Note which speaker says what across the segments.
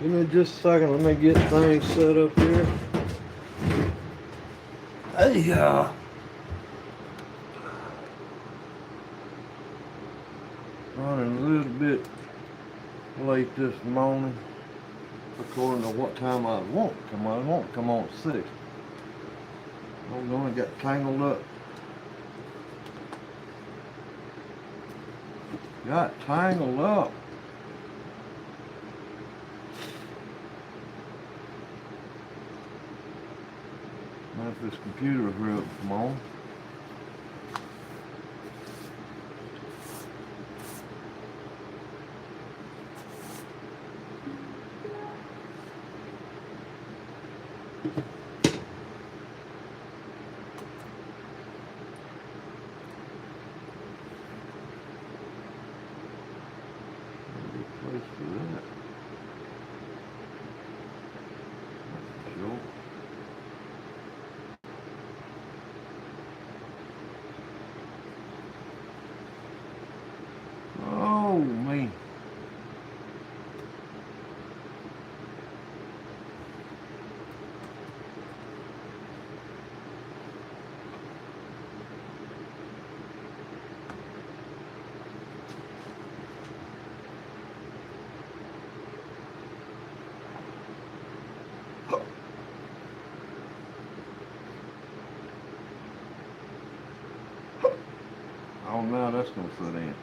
Speaker 1: Give me just a second. Let me get things set up here. Hey, running a little bit late this morning, according to what time I want to come on. I want to come on at 6. I'm gonna get tangled up. Got tangled up. Now if this computer will hurry up and come on. Place for that. Sure. Oh man. Oh, now that's gonna fit in.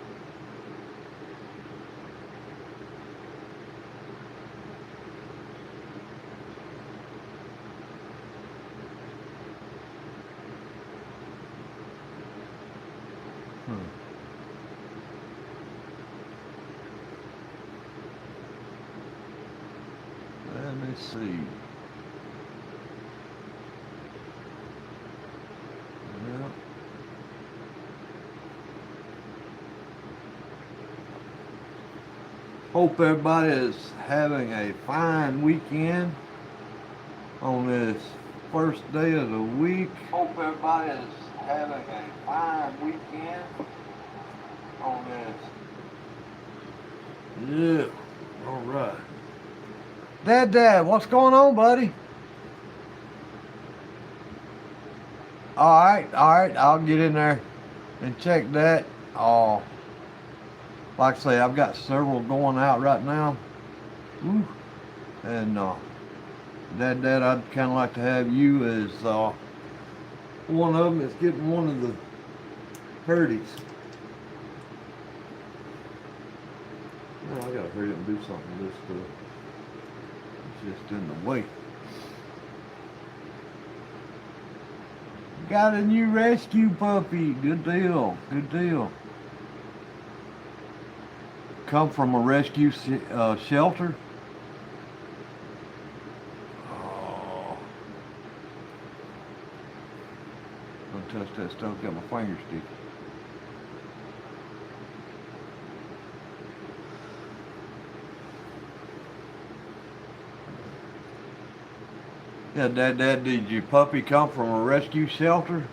Speaker 1: Let me see. Yeah. Hope everybody is having a fine weekend on this first day of the week. Hope everybody is having a fine weekend on this. Yeah, all right. Dad, what's going on, buddy? All right, I'll get in there and check that. Oh, like I say, I've got several going out right now. Ooh. And Dad, I'd kind of like to have you as one of them is getting one of the Purdy's. Now I gotta hurry up and do something with this stuff. It's just in the way. Got a new rescue puppy. Good deal. Good deal. Come from a rescue shelter. Oh. Don't touch that stuff. Got my finger sticky. Yeah, Dad, did your puppy come from a rescue shelter?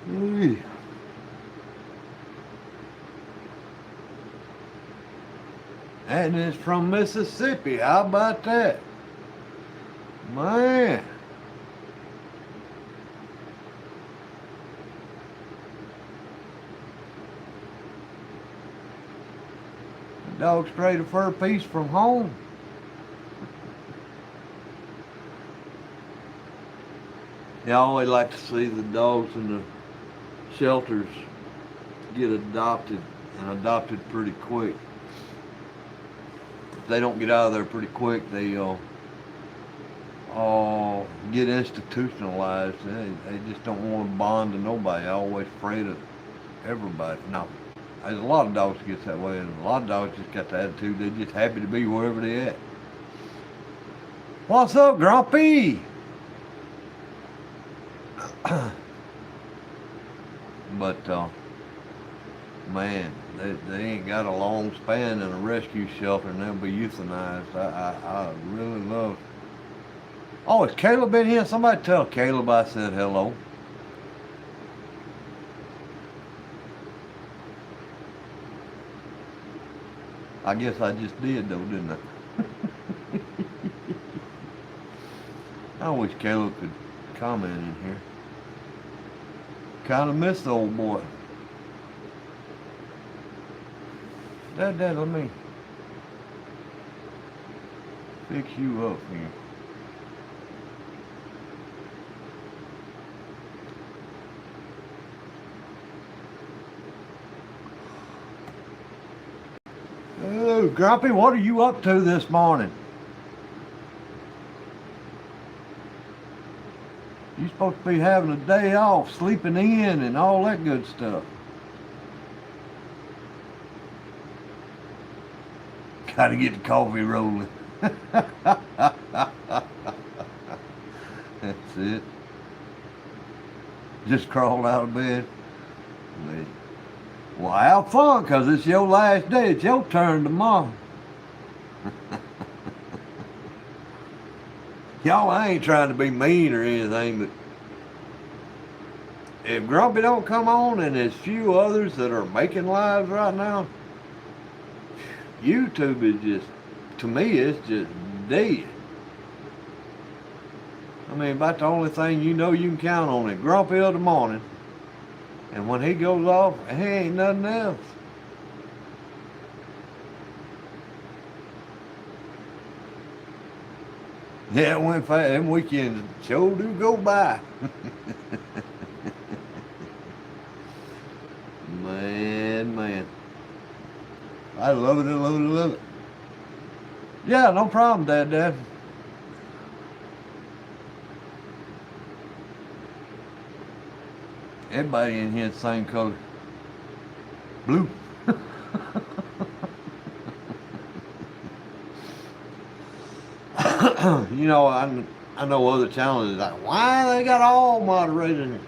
Speaker 1: Hey. And it's from Mississippi. How about that? Man. Dog straight a fur piece from home. Yeah, I always like to see the dogs in the shelters get adopted, and adopted pretty quick. If they don't get out of there pretty quick, they get institutionalized. They just don't want to bond to nobody. They're always afraid of everybody. No. There's a lot of dogs that gets that way, and a lot of dogs just got the attitude they're just happy to be wherever they at. What's up, Grumpy? But man, they ain't got a long span in a rescue shelter, and they'll be euthanized. I really love. Oh, is Caleb in here? Somebody tell Caleb I said hello. I guess I just did though, didn't I? I wish Caleb could comment in here. Kind of miss the old boy. Dad, let me fix you up here. Oh, Grumpy, what are you up to this morning? You're supposed to be having a day off, sleeping in and all that good stuff. Gotta get the coffee rolling. That's it. Just crawled out of bed. Well, have fun, because it's your last day. It's your turn tomorrow. Y'all, I ain't trying to be mean or anything, but if Grumpy don't come on and there's few others that are making lives right now, YouTube is just, to me, it's just dead. I mean, about the only thing you know you can count on is Grumpy of the morning. And when he goes off, he ain't nothing else. Yeah, it went fast. Them weekends sure do go by. Man. I love it, love it. Yeah, no problem, Dad. Everybody in here the same color. Blue. You know, I know other channels like, why they got all moderators here?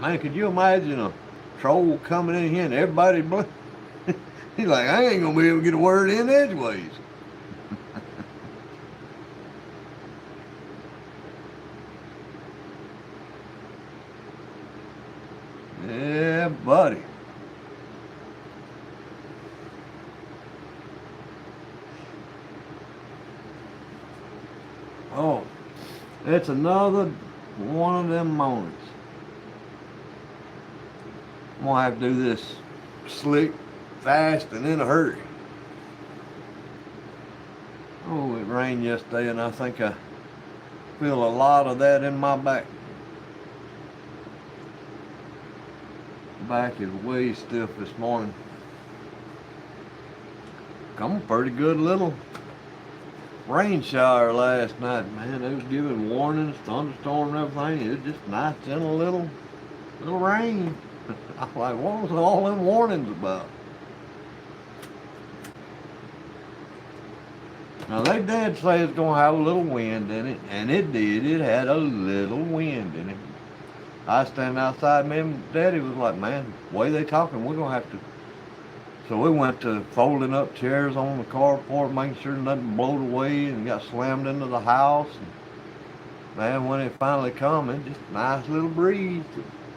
Speaker 1: Man, could you imagine a troll coming in here and everybody blue? He's like, I ain't gonna be able to get a word in edgeways. Yeah, buddy. Oh, it's another one of them mornings. I'm gonna have to do this slick, fast, and in a hurry. Oh, it rained yesterday, and I think I feel a lot of that in my back. Back is way stiff this morning. Come a pretty good little rain shower last night, man. They was giving warnings, thunderstorm and everything. It was just nice, gentle little rain. I was like, what was all them warnings about? Now they did say it's gonna have a little wind in it, and it did. It had a little wind in it. I stand outside, me and Daddy was like, man, the way they talking, we're gonna have to. So we went to folding up chairs on the carport, making sure nothing blowed away and got slammed into the house. And man, when it finally come, it just a nice little breeze,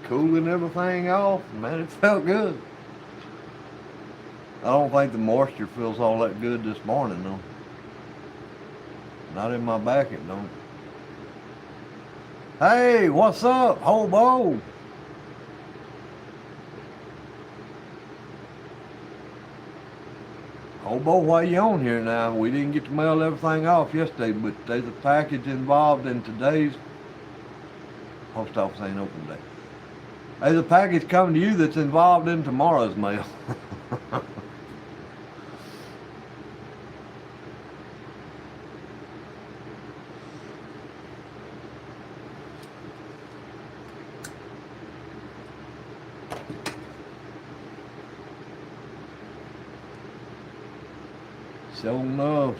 Speaker 1: cooling everything off. And man, it felt good. I don't think the moisture feels all that good this morning though. Not in my back, it don't. Hey, what's up, hobo? Hobo, why you on here now? We didn't get to mail everything off yesterday, but there's a package involved in today's post office ain't open today. There's a package coming to you that's involved in tomorrow's mail.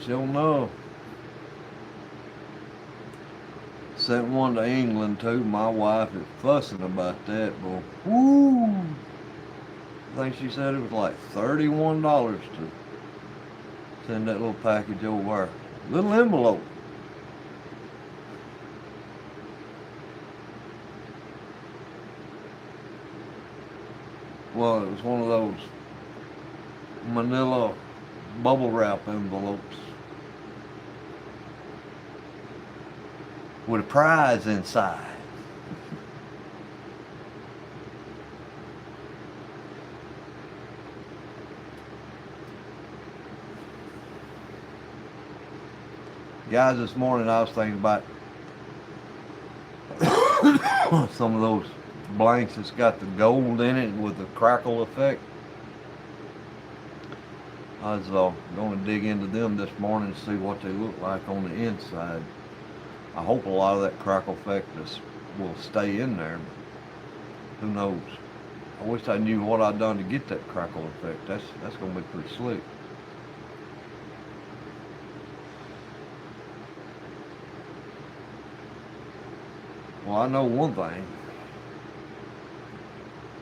Speaker 1: Sure enough. Sent one to England too. My wife is fussing about that, boy. Woo! I think she said it was like $31 to send that little package over. Little envelope. Well, it was one of those manila bubble wrap envelopes with a prize inside. Guys, this morning I was thinking about some of those blanks that's got the gold in it with the crackle effect. I was going to dig into them this morning and see what they look like on the inside. I hope a lot of that crackle effect will stay in there. Who knows? I wish I knew what I'd done to get that crackle effect. That's going to be pretty slick. Well, I know one thing.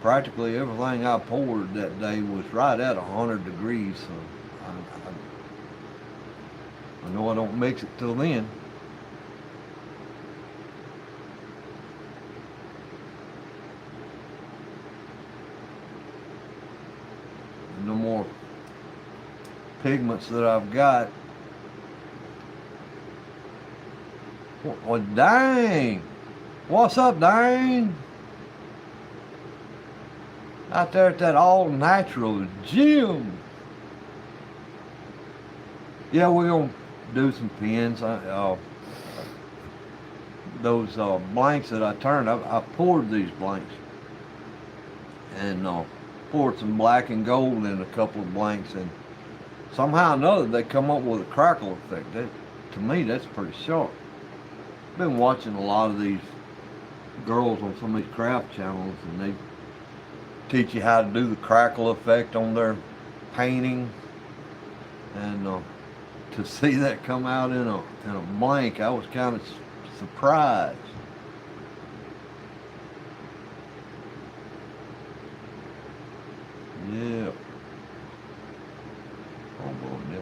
Speaker 1: Practically everything I poured that day was right at 100 degrees, so I know I don't mix it till then. No more pigments that I've got. Well, dang! What's up, dang? Out there at that all-natural gym. Yeah, we're going to do some pins. Those blanks that I turned, I poured these blanks. And poured some black and gold in a couple of blanks. And somehow or another, they come up with a crackle effect. To me, that's pretty sharp. I've been watching a lot of these girls on some of these craft channels, and they teach you how to do the crackle effect on their painting, and to see that come out in a blank, I was kind of surprised. Yeah. Oh boy, yeah.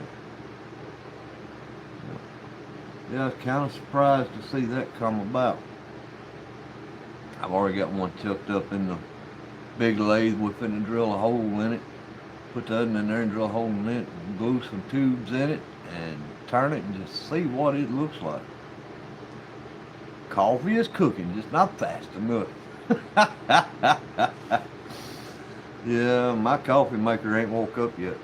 Speaker 1: Yeah, I was kind of surprised to see that come about. I've already got one tucked up in the big lathe. We're finna drill a hole in it. Put the oven in there and drill a hole in it, and glue some tubes in it, and turn it and just see what it looks like. Coffee is cooking, just not fast enough. Yeah, my coffee maker ain't woke up yet.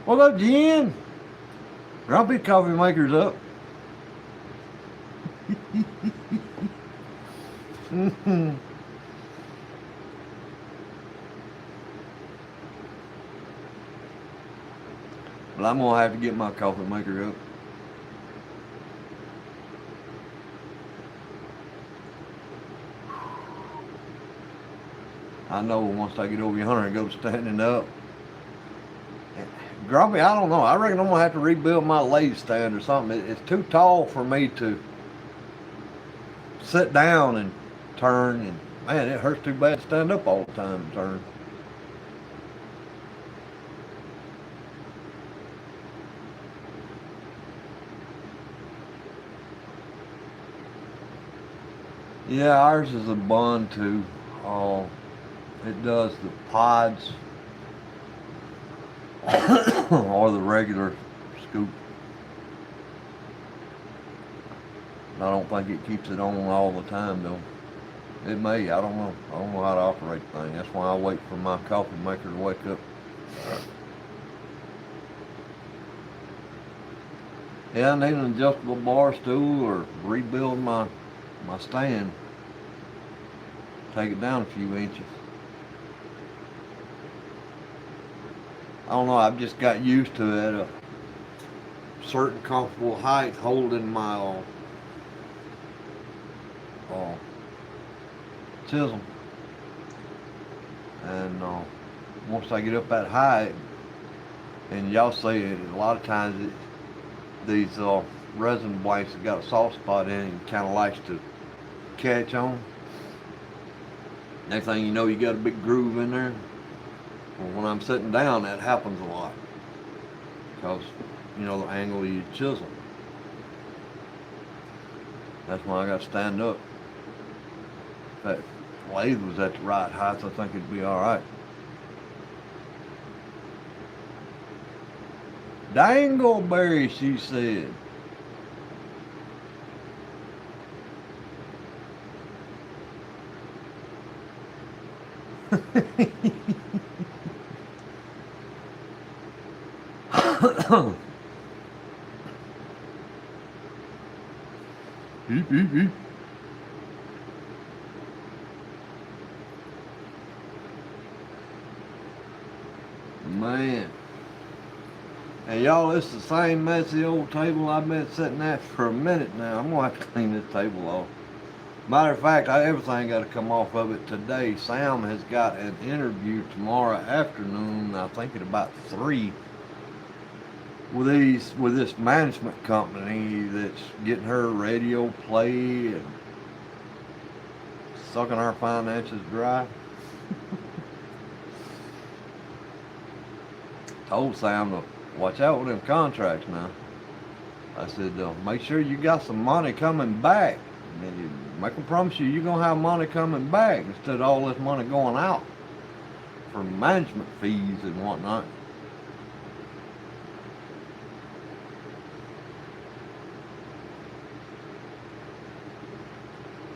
Speaker 1: What up, Jen? Grumpy coffee maker's up. Well, I'm gonna have to get my coffee maker up. I know once I get over 100 and go standing up. Grumpy, I don't know. I reckon I'm gonna have to rebuild my lathe stand or something. It's too tall for me to sit down and turn, and man, it hurts too bad to stand up all the time and turn. Yeah, ours is a bun too. It does the pods or the regular scoop. I don't think it keeps it on all the time though. It may, I don't know. I don't know how to operate the thing. That's why I wait for my coffee maker to wake up. Yeah, I need an adjustable bar stool or rebuild my stand. Take it down a few inches. I don't know, I've just got used to it at a certain comfortable height holding my chisel. And once I get up that high, and y'all see it, a lot of times these resin blanks have got a soft spot in it and kind of likes to catch on. Next thing you know, you got a big groove in there. Well, when I'm sitting down, that happens a lot because, you know, the angle of your chisel. That's why I got to stand up. In fact, lathe was at the right height, I think it'd be all right. Dangleberry, she said. Eep, eep, eep. Man. And y'all, this is the same messy old table I've been sitting at for a minute now. I'm going to have to clean this table off. Matter of fact, everything got to come off of it today. Sam has got an interview tomorrow afternoon, I think at about 3, with this management company that's getting her radio play and sucking our finances dry. Told Sam to watch out with them contracts now. I said, make sure you got some money coming back. And you make them promise you're going to have money coming back instead of all this money going out for management fees and whatnot.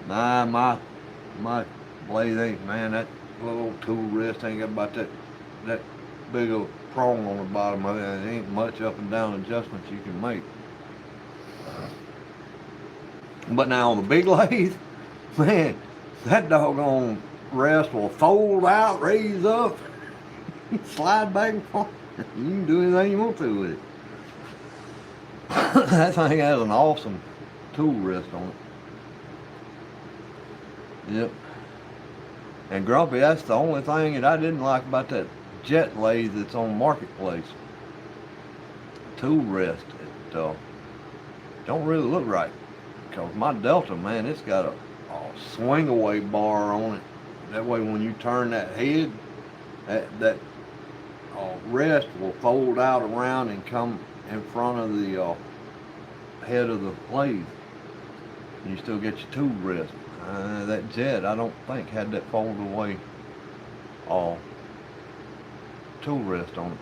Speaker 1: Nah, my blade ain't, man, that little tool wrist ain't got about that big of a prong on the bottom of it. There ain't much up and down adjustments you can make. But now on the big lathe, man, that doggone rest will fold out, raise up, slide back and forth. You can do anything you want to with it. That thing has an awesome tool rest on it. Yep. And Grumpy, that's the only thing that I didn't like about that jet lathe that's on Marketplace. Tool rest. It don't really look right. Because my Delta, man, it's got a swing away bar on it. That way when you turn that head, that rest will fold out around and come in front of the head of the lathe. And you still get your tool rest. That jet, I don't think, had that fold away tool rest on it.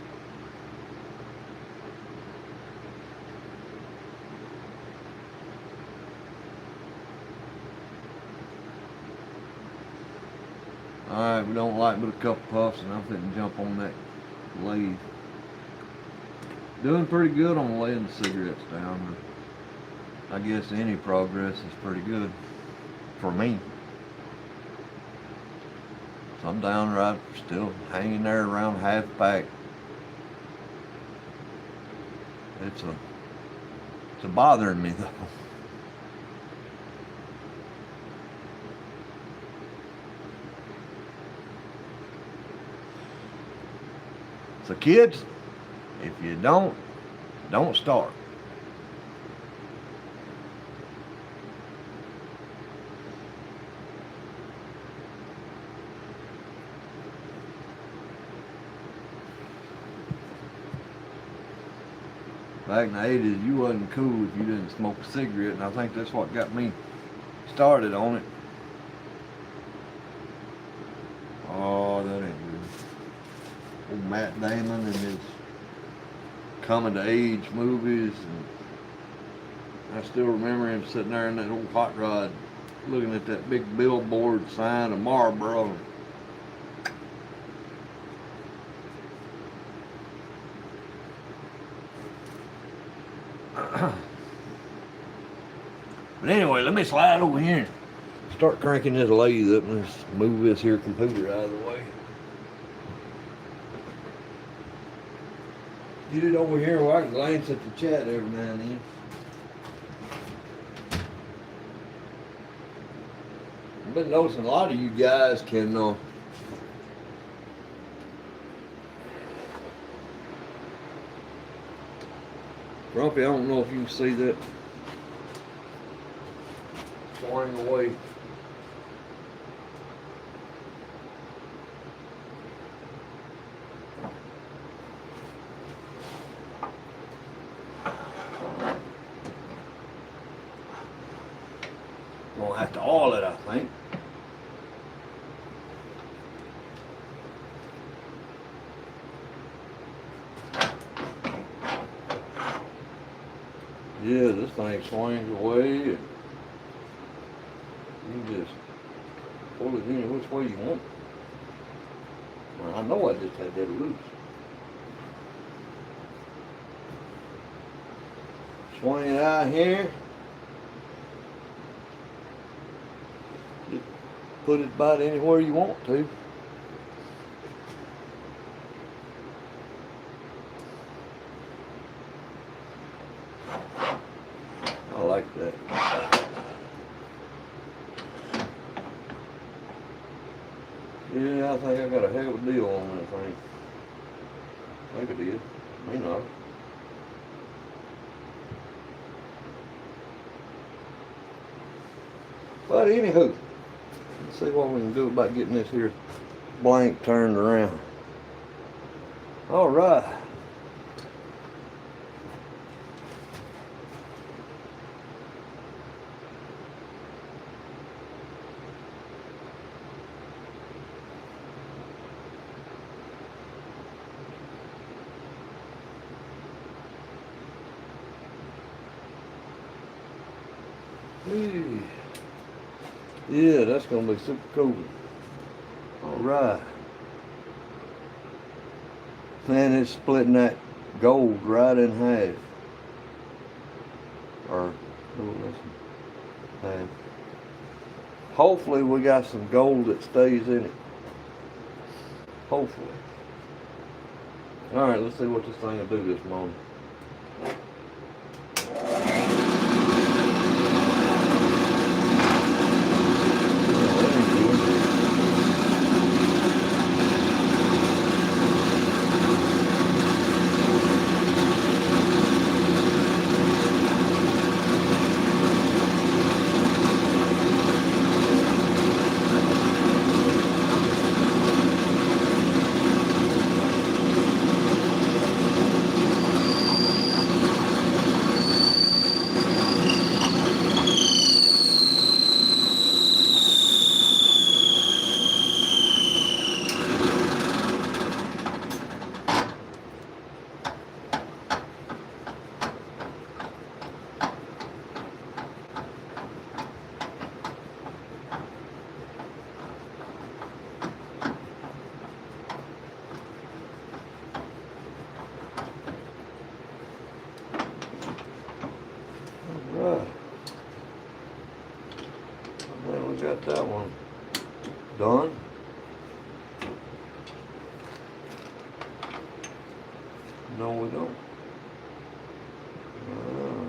Speaker 1: Alright, we don't like but a couple puffs, and I'm fitting to jump on that lathe. Doing pretty good on laying the cigarettes down. I guess any progress is pretty good for me. So I'm downright still hanging there around half pack. It's bothering me though. So kids, if you don't start. Back in the 80s, you wasn't cool if you didn't smoke a cigarette, and I think that's what got me started on it. Oh, that ain't good. Old Matt Damon and his coming to age movies, and I still remember him sitting there in that old hot rod looking at that big billboard sign of Marlboro. But anyway, let me slide over here and start cranking this lathe up and let's move this here computer out of the way. Get it over here where I can glance at the chat every now and then. I've been noticing a lot of you guys can Grumpy, I don't know if you can see that flying away. Gonna have to oil it, I think. Yeah, this thing swings away and you can just pull it any which way you want. Well, I know I just had that loose. Swing it out here. Just put it about anywhere you want to. I like that. Yeah, I think I got a heck of a deal on that thing. I think I did. May not. But anywho, let's see what we can do about getting this here blank turned around. All right. Yeah, that's gonna be super cool. All right. Man, it's splitting that gold right in half. Or, oh, listen, half. Hopefully we got some gold that stays in it. Hopefully. All right, let's see what this thing will do this morning. Right. Well, we got that one done. No, we don't.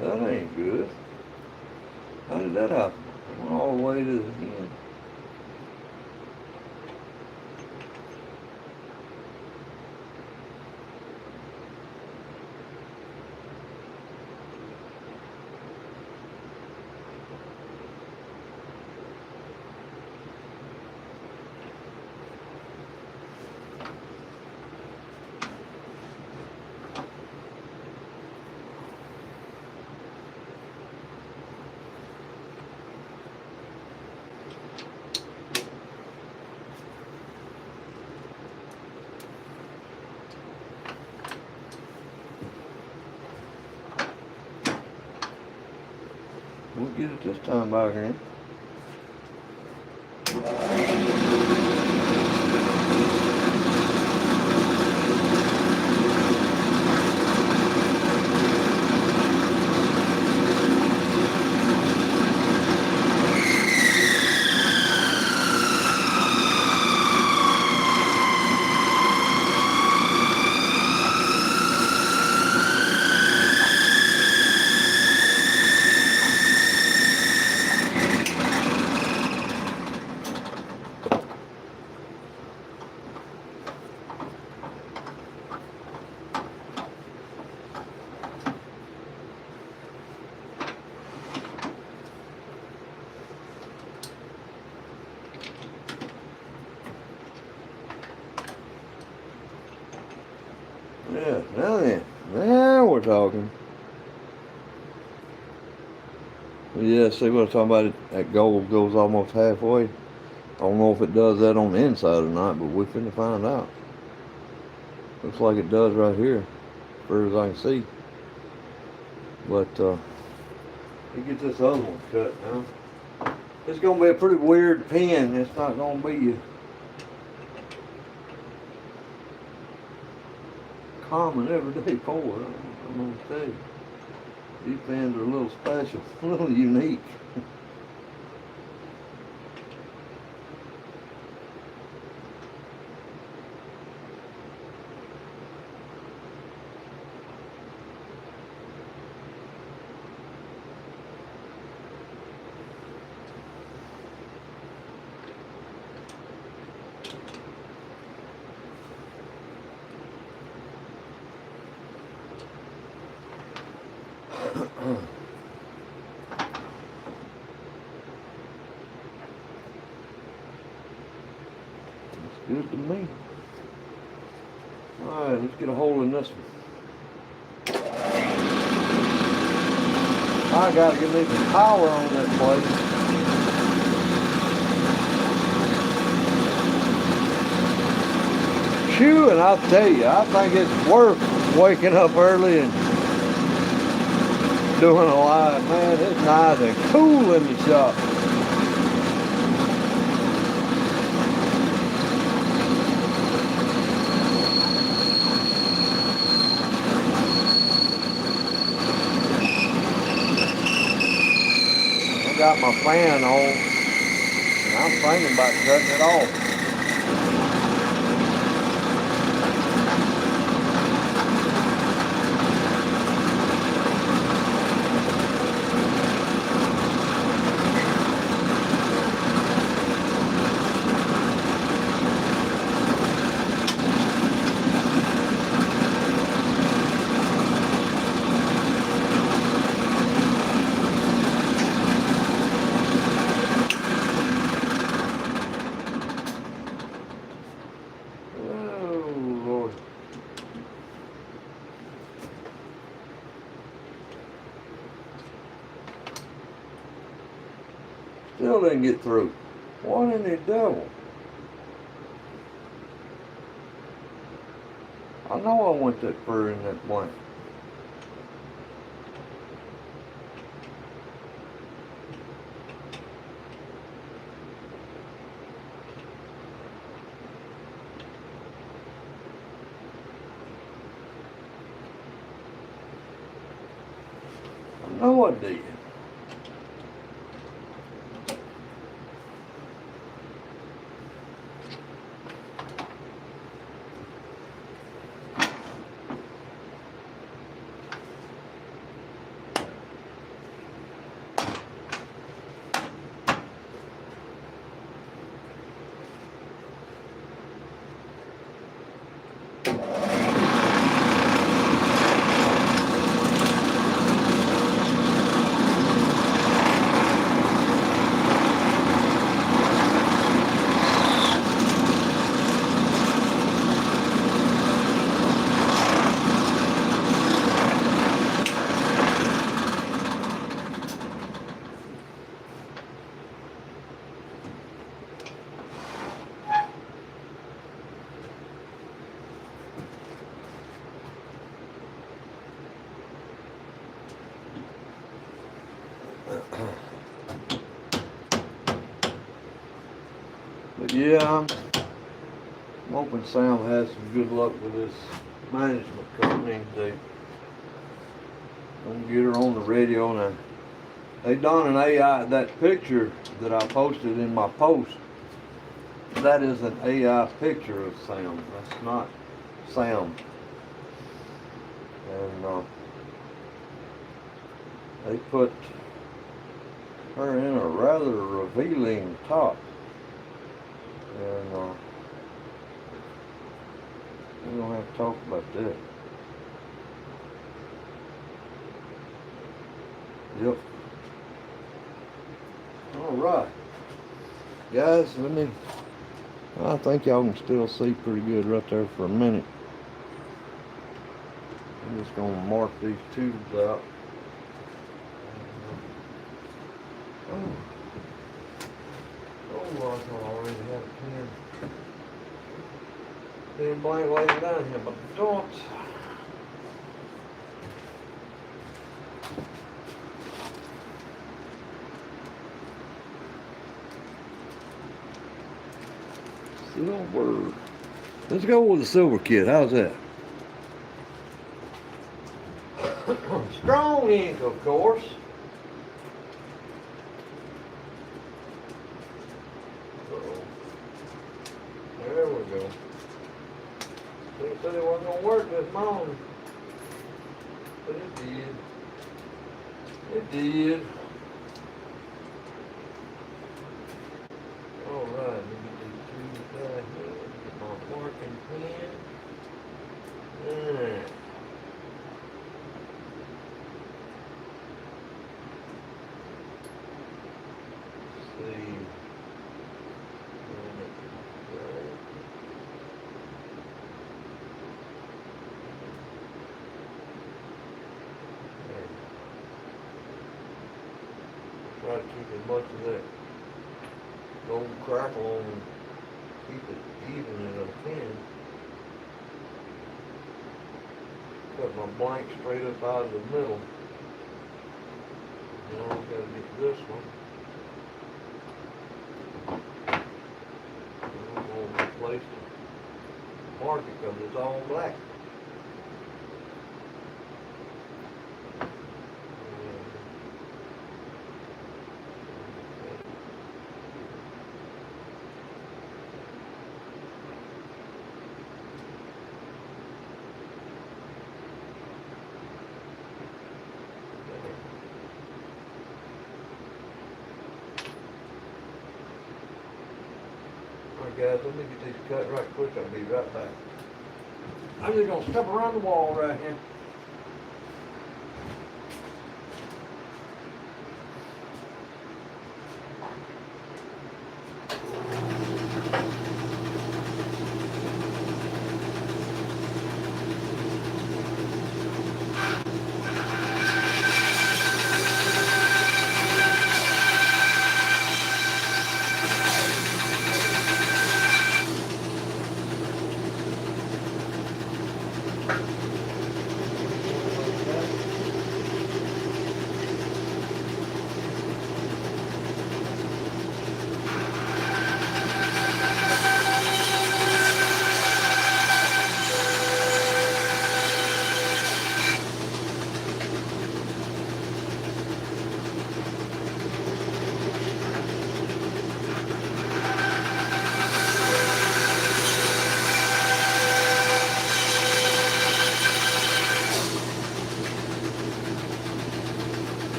Speaker 1: That ain't good. How did that happen? Went all the way to the end. We'll get it this time back here. Yeah, now we're talking. Yeah, see what I'm talking about? That gold goes almost halfway. I don't know if it does that on the inside or not, but we're finna find out. Looks like it does right here, as far as I can see. But He gets this other one cut now. It's gonna be a pretty weird pen. It's not gonna be common everyday pour. I'm gonna tell you. These pens are a little special, a little unique. Good to me. Alright, let's get a hole in this one. I gotta get me some power on this place. Phew, and I'll tell you, I think it's worth waking up early and doing a live. Man, it's nice and cool in the shop. Got my fan on, and I'm thinking about cutting it off. Still didn't get through. What in the devil? I know I went that fur in that blank. I know I did. But yeah, I'm hoping Sam has some good luck with this management company. They don't get her on the radio now. They done an AI, that picture that I posted in my post, that is an AI picture of Sam. That's not Sam. And they put her in a rather revealing top. And we don't have to talk about that. Yep. All right, guys. I think y'all can still see pretty good right there for a minute. I'm just gonna mark these tubes out. Oh, I already have a pen blank laying down here, but don't. Silver. Let's go with the silver kit. How's that? Strong ink, of course. Uh-oh. There we go. They said it wasn't going to work this morning. But it did. It did. Alright, let me get these two down here. Get my marking pen. Alright. See. Try to keep as much of that gold crackle on and keep it even as I can. Cut my blank straight up out of the middle. Now I've got to get this one. And I'm going to replace the marker because it's all black. Guys, let me get these cut right quick. I'll be right back. I'm just gonna step around the wall right here.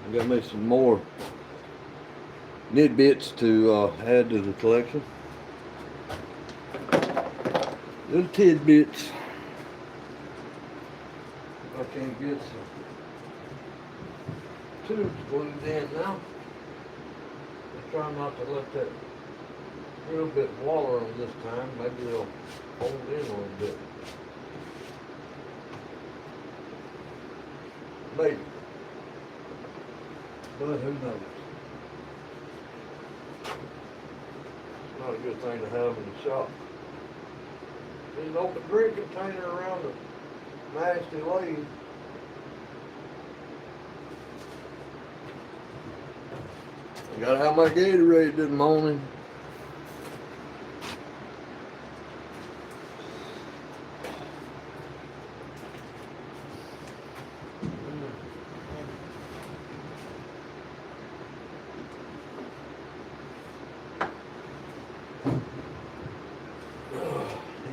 Speaker 1: I got me some more knit bits to add to the collection. Little tidbits. I can't get some tubes glued in now. I'm trying not to let that real bit water on this time. Maybe it'll hold in a little bit. Maybe. But who knows? It's not a good thing to have in the shop. There's an open drink container around the nasty lathe. I gotta have my Gatorade this morning.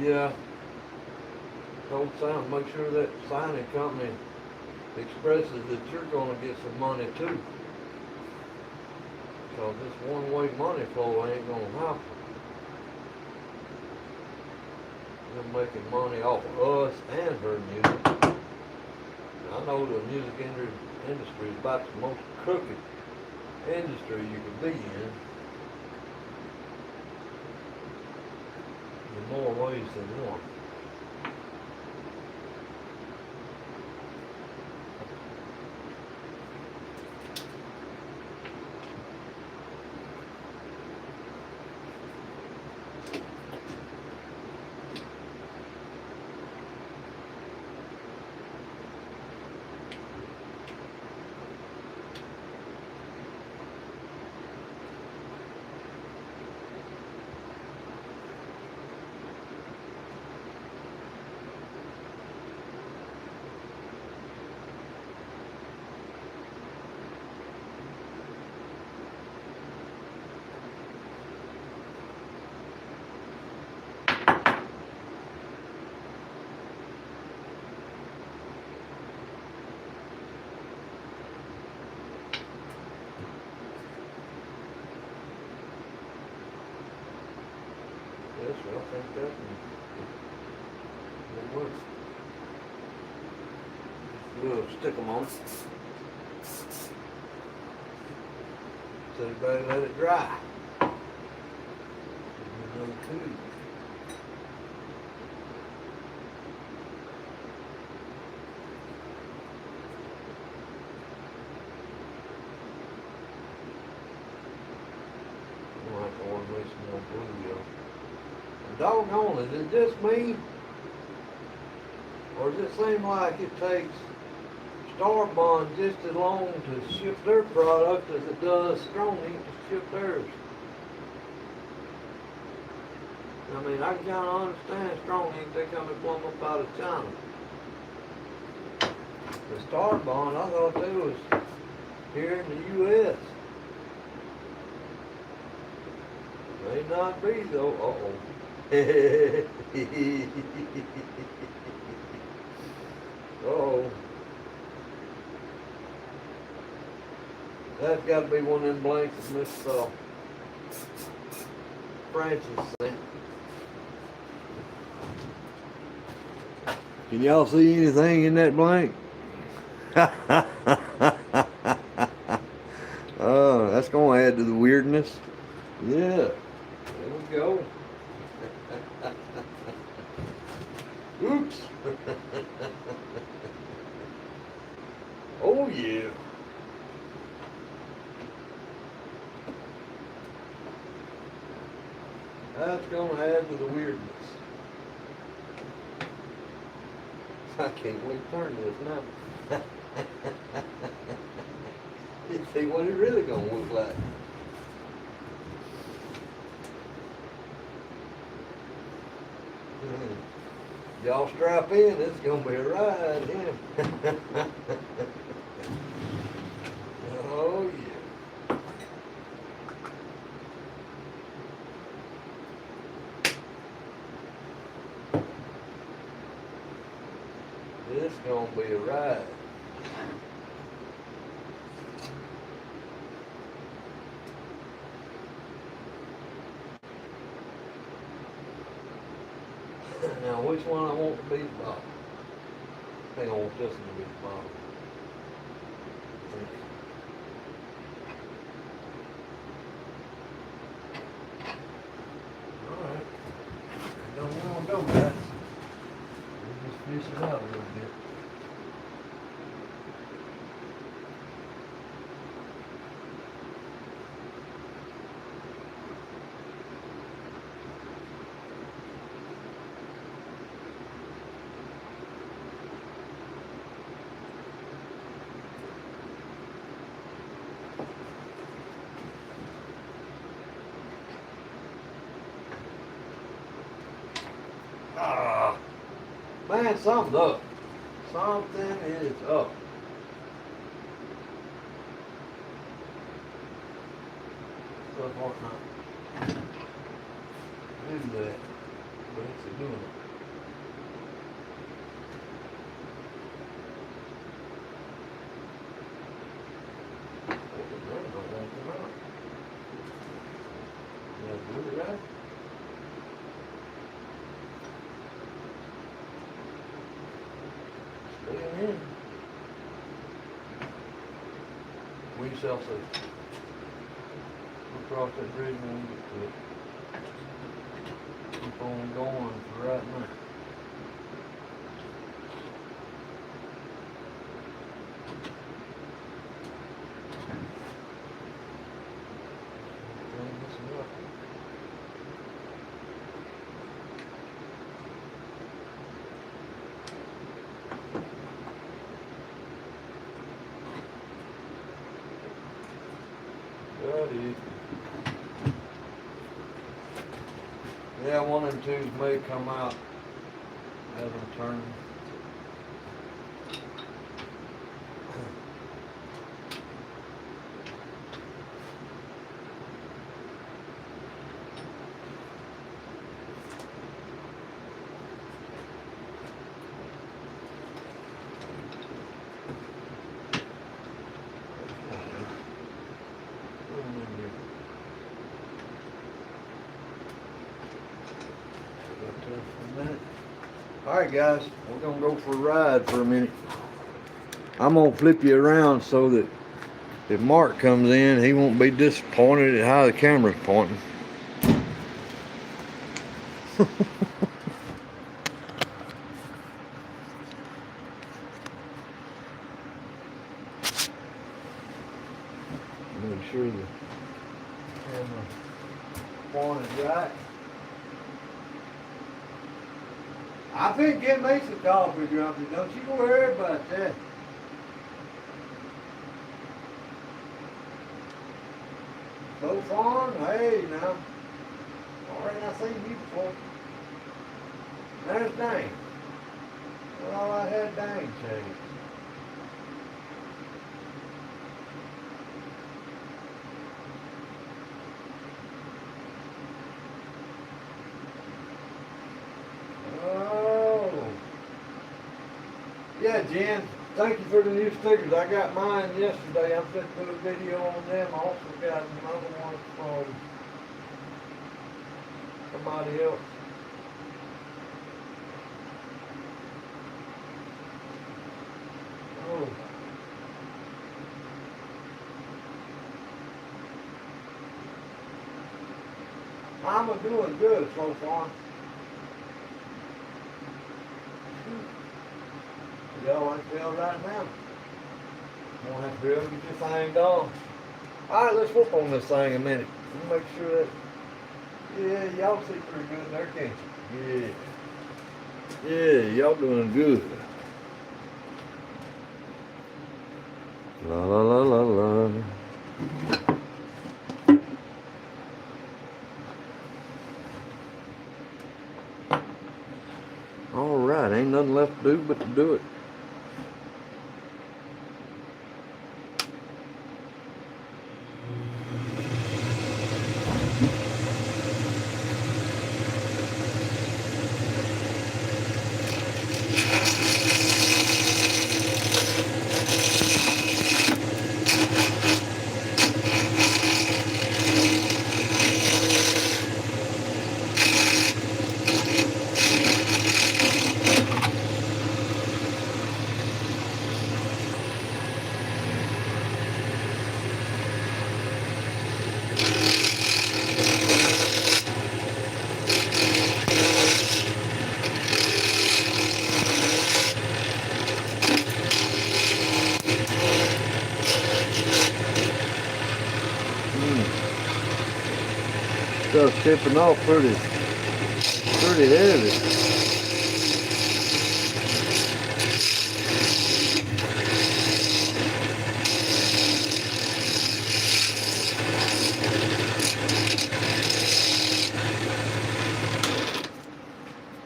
Speaker 1: Yeah, don't sound. Make sure that signing company expresses that you're going to get some money too. Because this one-way money flow ain't going to happen. They're making money off of us and her music. I know the music industry is about the most crooked industry you can be in. In more ways than one. up and we'll stick them on. So you better let it dry. Another two. I'll have to order me some more glue, yo. Doggone, is it just me? Or does it seem like it takes Star Bond just as long to ship their product as it does Strong Ink to ship theirs? I mean, I can kind of understand Strong Ink, they come plumb up out of China. The Star Bond, I thought they was here in the U.S. May not be though. Uh-oh. Uh-oh. That's got to be one of them blanks that Miss Francis sent. Can y'all see anything in that blank? Oh, that's going to add to the weirdness. Yeah, there we go. Oops. Oh, yeah. That's going to add to the weirdness. I can't wait to turn this now. You see what it really going to look like. Y'all strap in, it's going to be a ride, yeah. Oh, yeah. This going to be a ride. Now, which one I want to be the bottom? I think I want this one to be the bottom. Alright. Don't want to go, guys. We'll just fish it out a little bit. Ah, man, something's up. Something is up. So far not do that, but it's doing it. Yeah, do it right. In. We shall see. We'll cross that bridge when we get to it. Keep on going for right now. Yeah, one and twos may come out as I'm turning. Alright guys, we're gonna go for a ride for a minute. I'm gonna flip you around so that if Mark comes in, he won't be disappointed at how the camera's pointing. Make sure the camera pointed right. I think get me some coffee, Grumpy. Don't you worry about that. So far, hey now. Alright, I seen you before. There's Dane. Well, I had Dane changed. Yeah, Jen, thank you for the new stickers. I got mine yesterday. I'm going to put a video on them. I also got another one from somebody else. Oh. I'm doing good so far. Y'all want to tell right now? Won't have to be able to get your thing done. Alright, let's whoop on this thing a minute. Let me make sure that, yeah, y'all see pretty good there, can't you? Yeah. Yeah, y'all doing good. La la la la la. Alright, ain't nothing left to do but to do it. Stuff tipping off pretty heavy.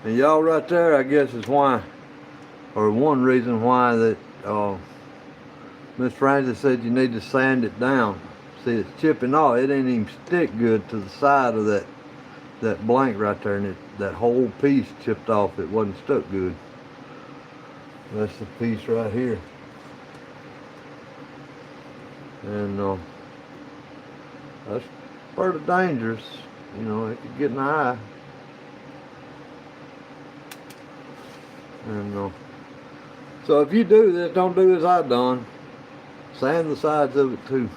Speaker 1: And y'all right there, I guess is why, or one reason why that Miss Francis said you need to sand it down. See, it's chipping off. It ain't even stick good to the side of that blank right there, and that whole piece chipped off. It wasn't stuck good. That's the piece right here. And that's pretty dangerous. You know, it could get in the eye. And so if you do this, don't do as I done. Sand the sides of it too.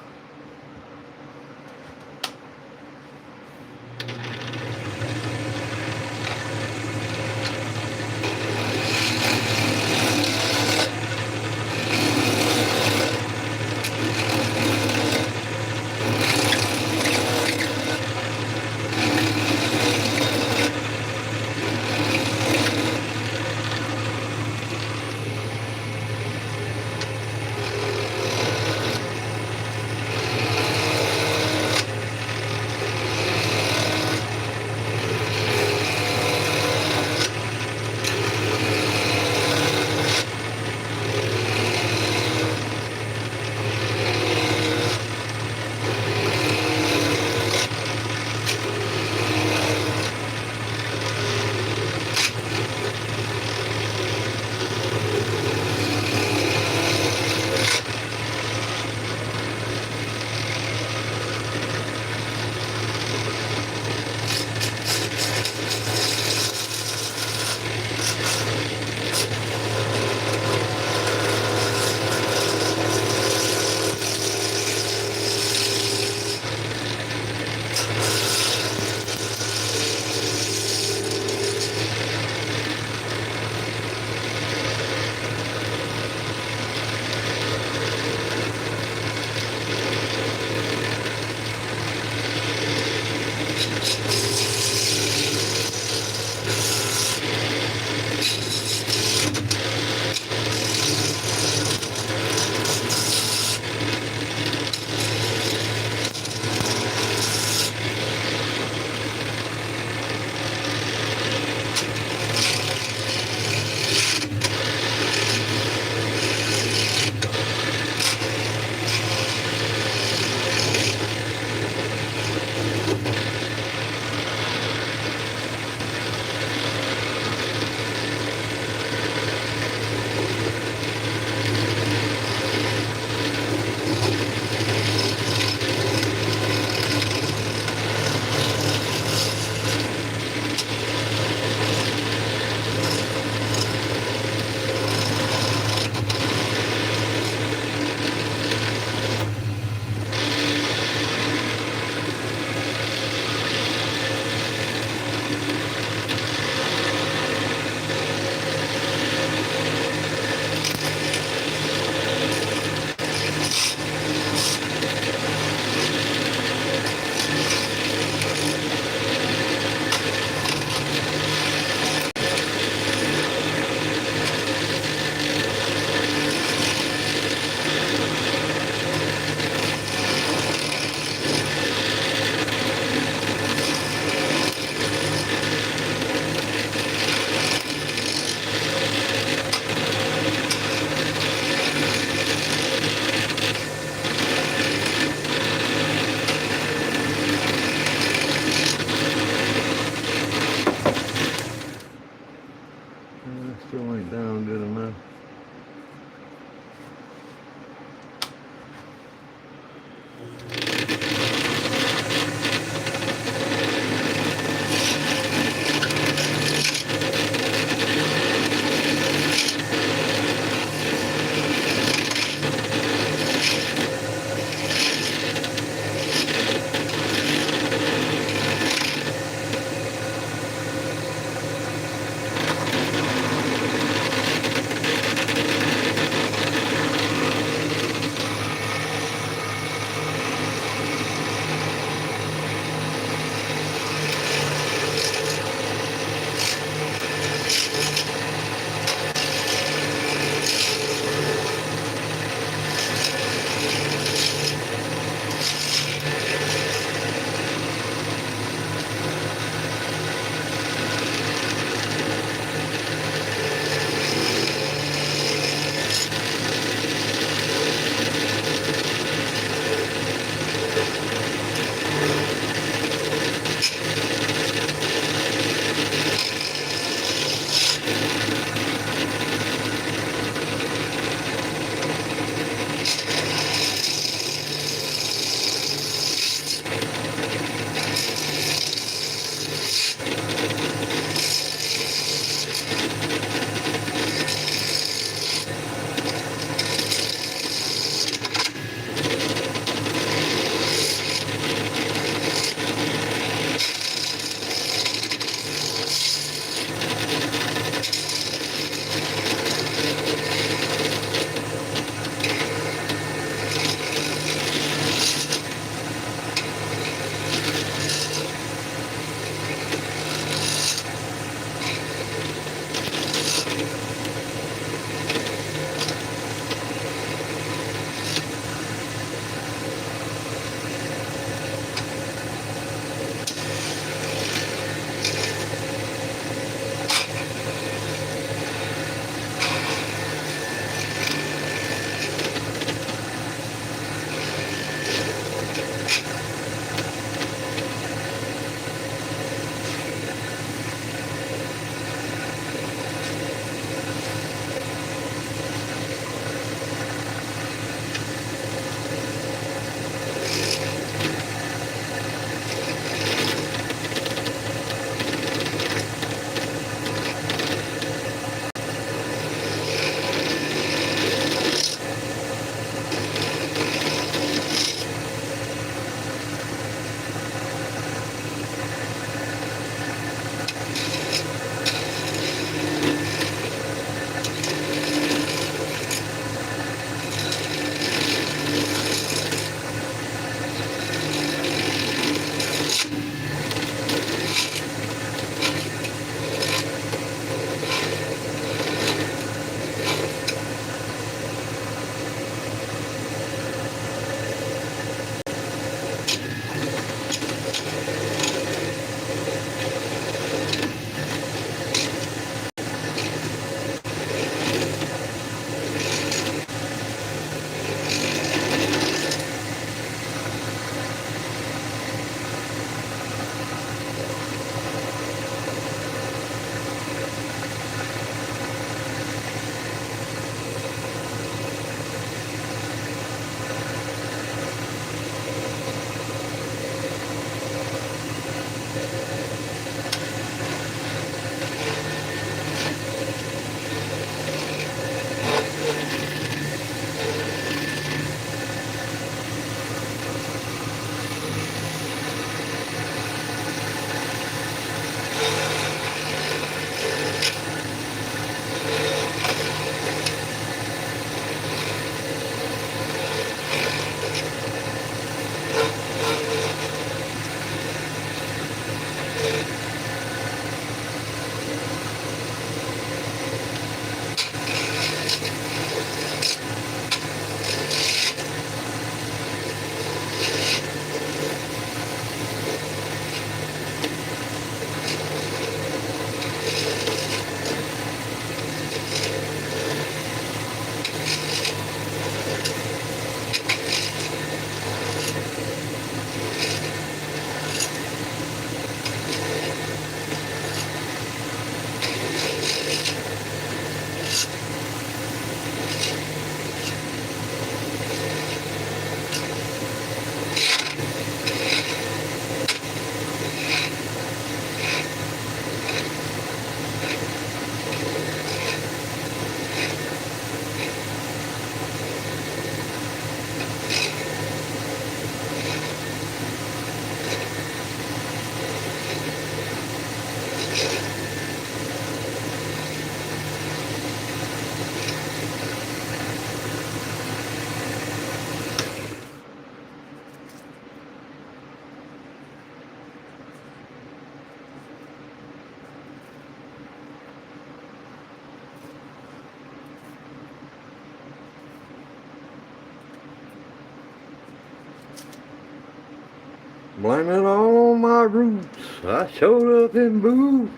Speaker 1: Blame it all on my roots. I showed up in boots.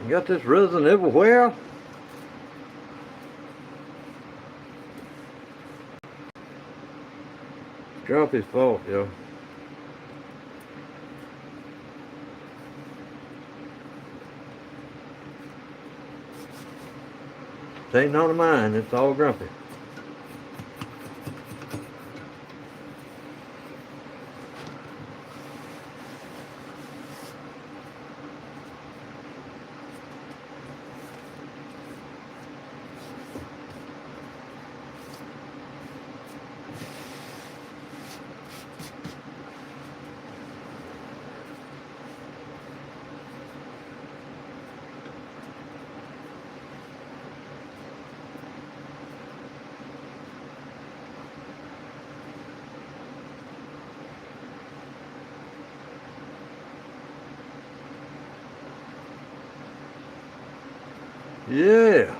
Speaker 1: Got this resin everywhere. Grumpy's fault, yo. It ain't none of mine, it's all Grumpy. Yeah.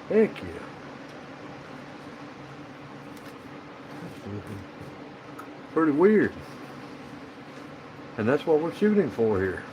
Speaker 1: Heck yeah. Pretty weird. And that's what we're shooting for here.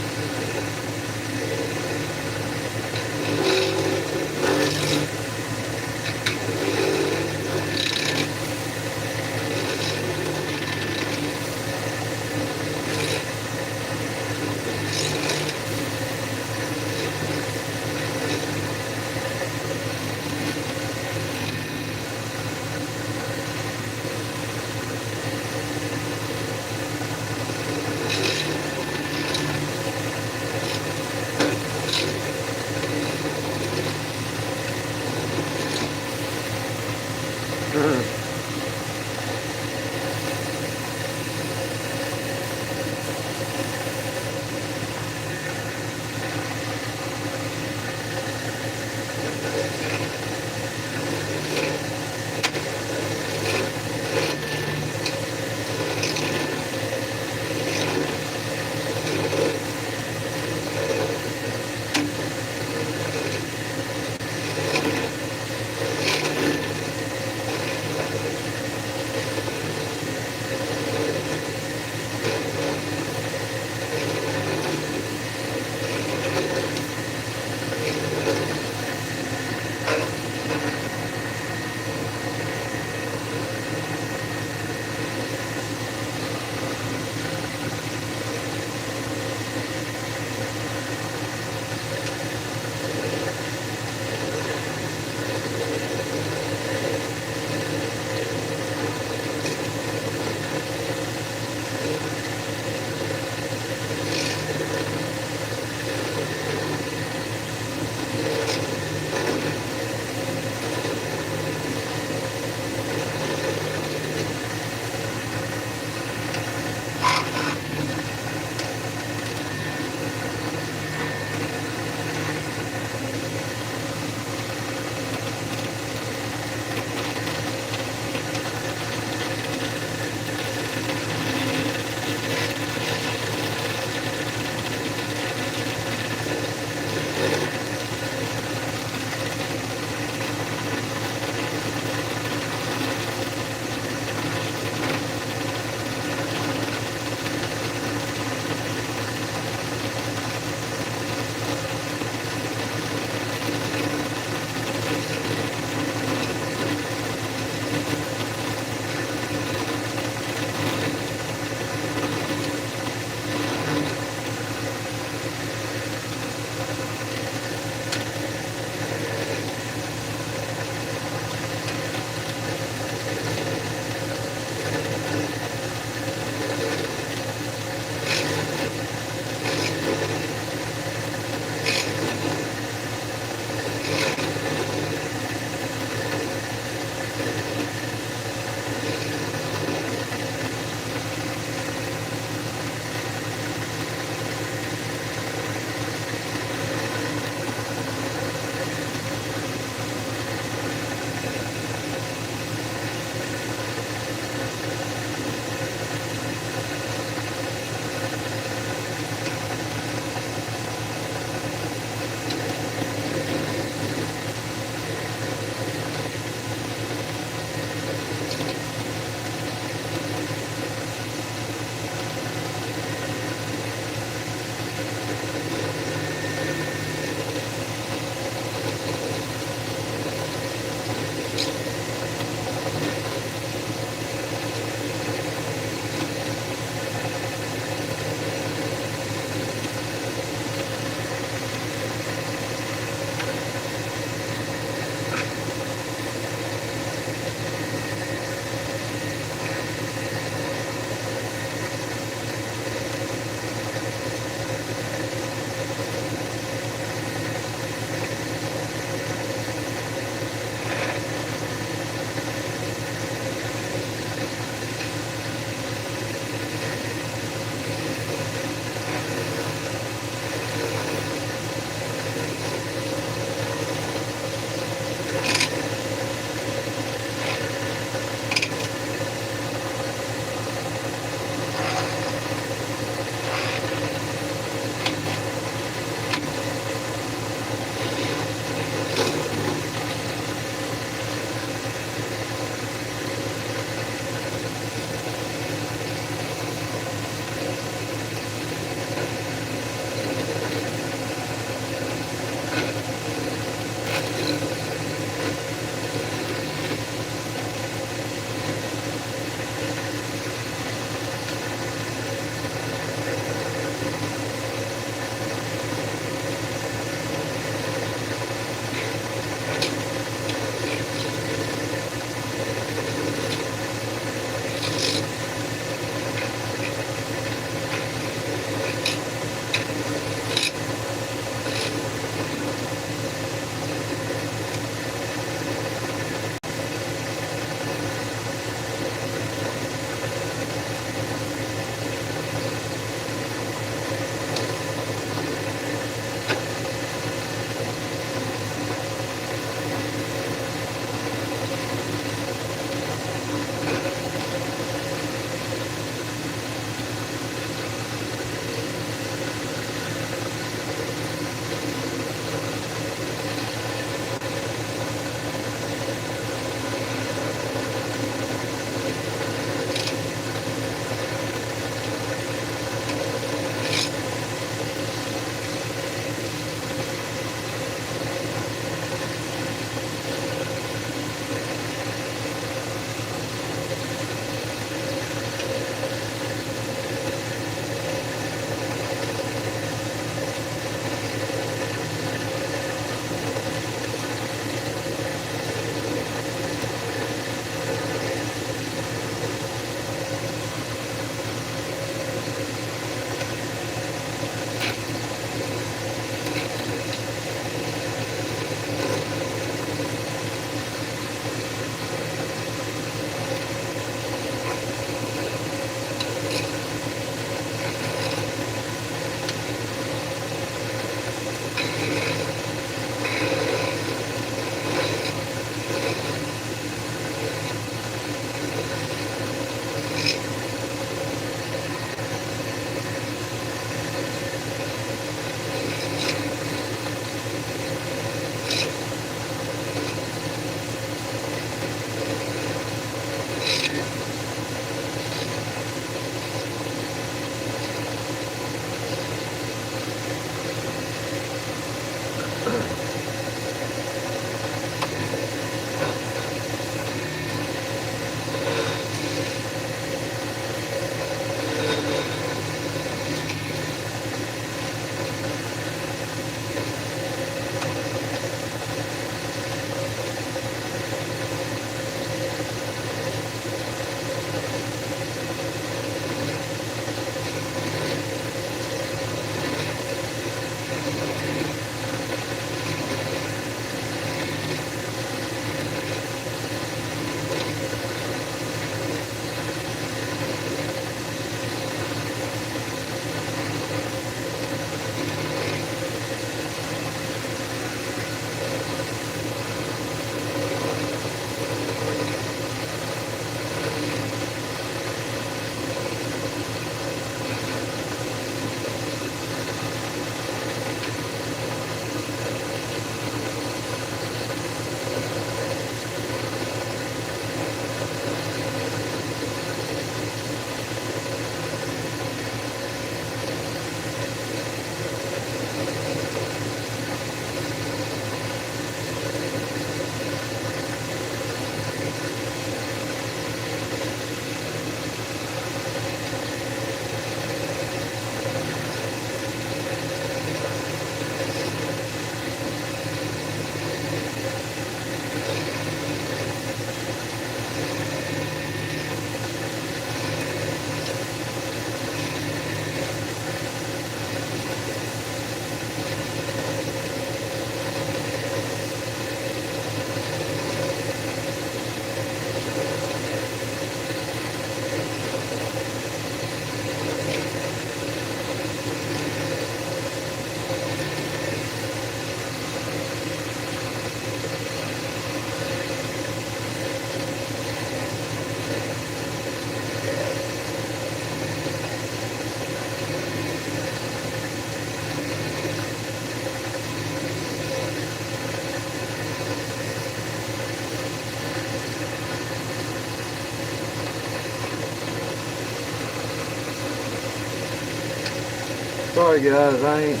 Speaker 1: Sorry guys, I ain't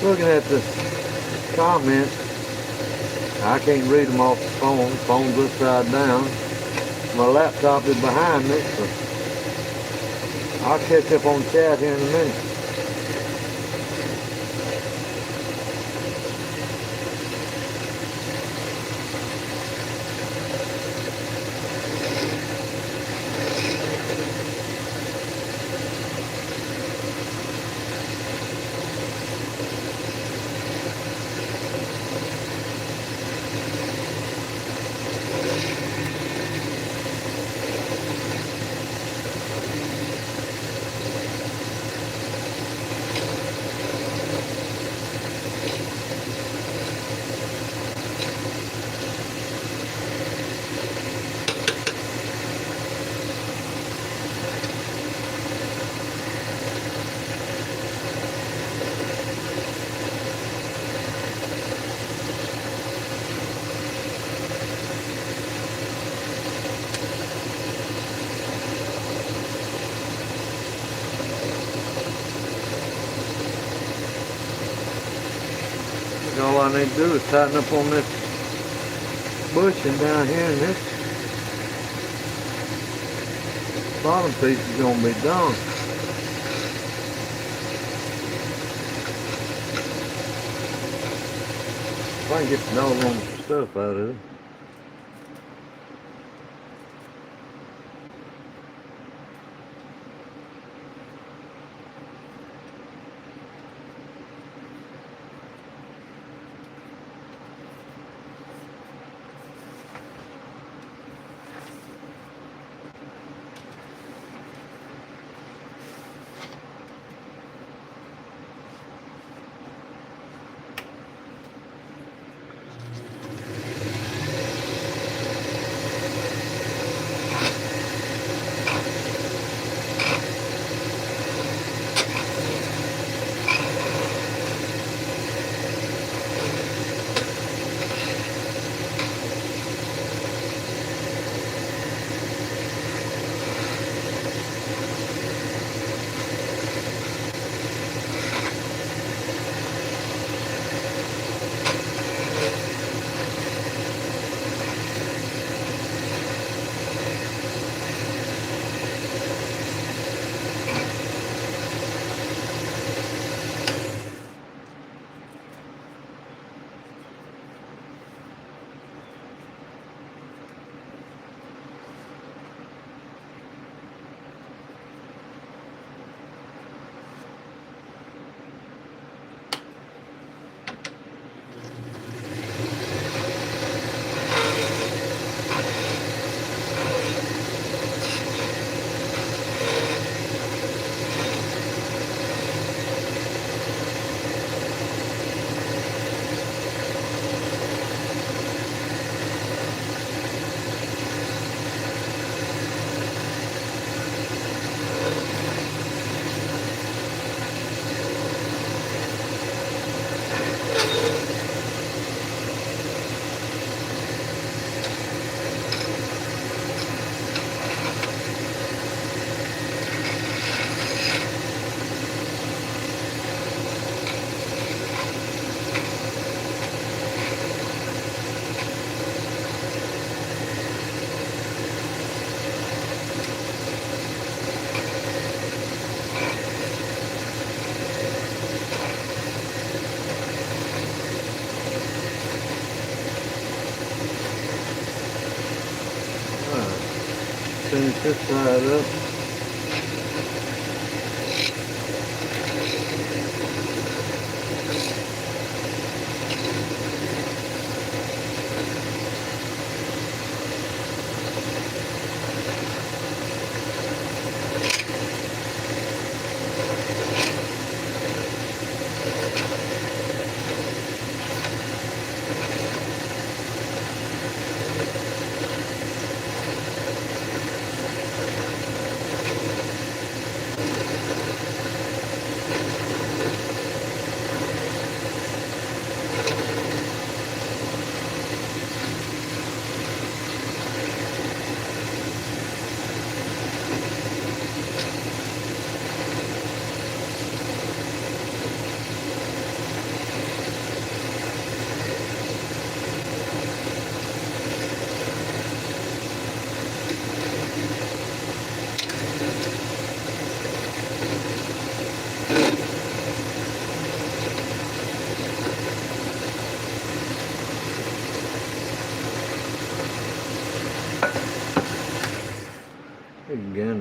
Speaker 1: looking at the comments. I can't read them off the phone. The phone's upside down. My laptop is behind me, so I'll catch up on chat here in a minute. All I need to do is tighten up on this bushing down here, and this bottom piece is going to be done. If I can get the doggone stuff out of it. Finish this side up.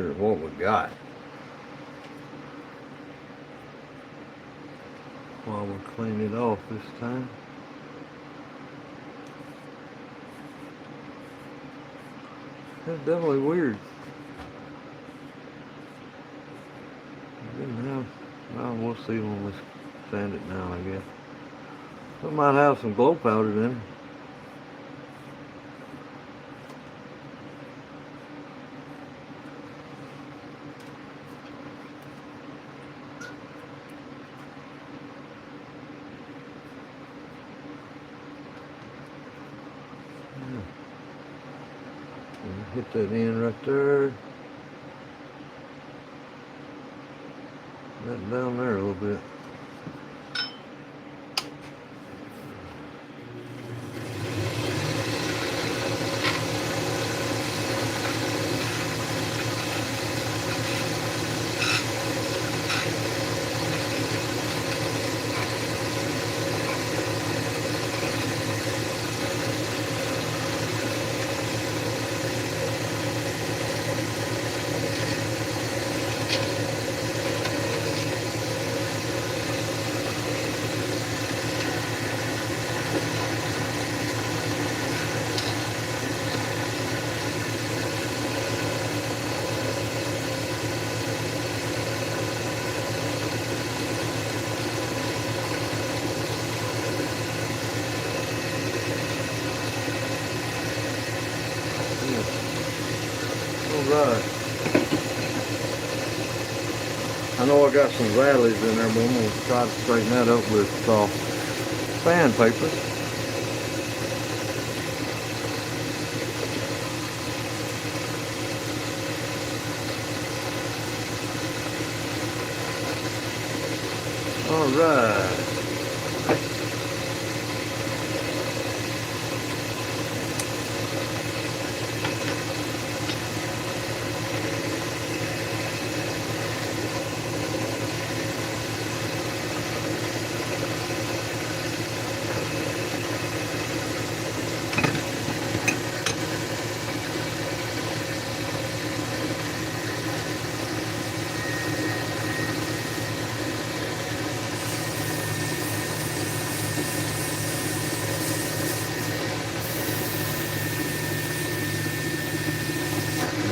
Speaker 1: Here's what we got. While we clean it off this time. That's definitely weird. Didn't have, well, we'll see when we sand it down, I guess. It might have some glow powder in it. Hit that end right there. That down there a little bit. Alright. I know I got some valleys in there, but I'm going to try to straighten that up with sandpaper. Alright.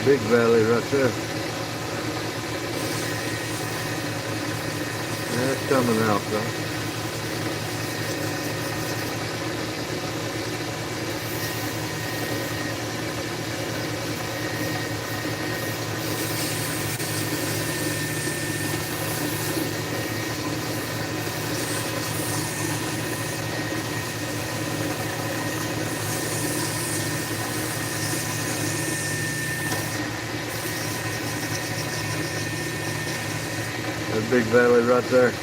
Speaker 1: Big valley right there. That's coming out though. That big valley right there.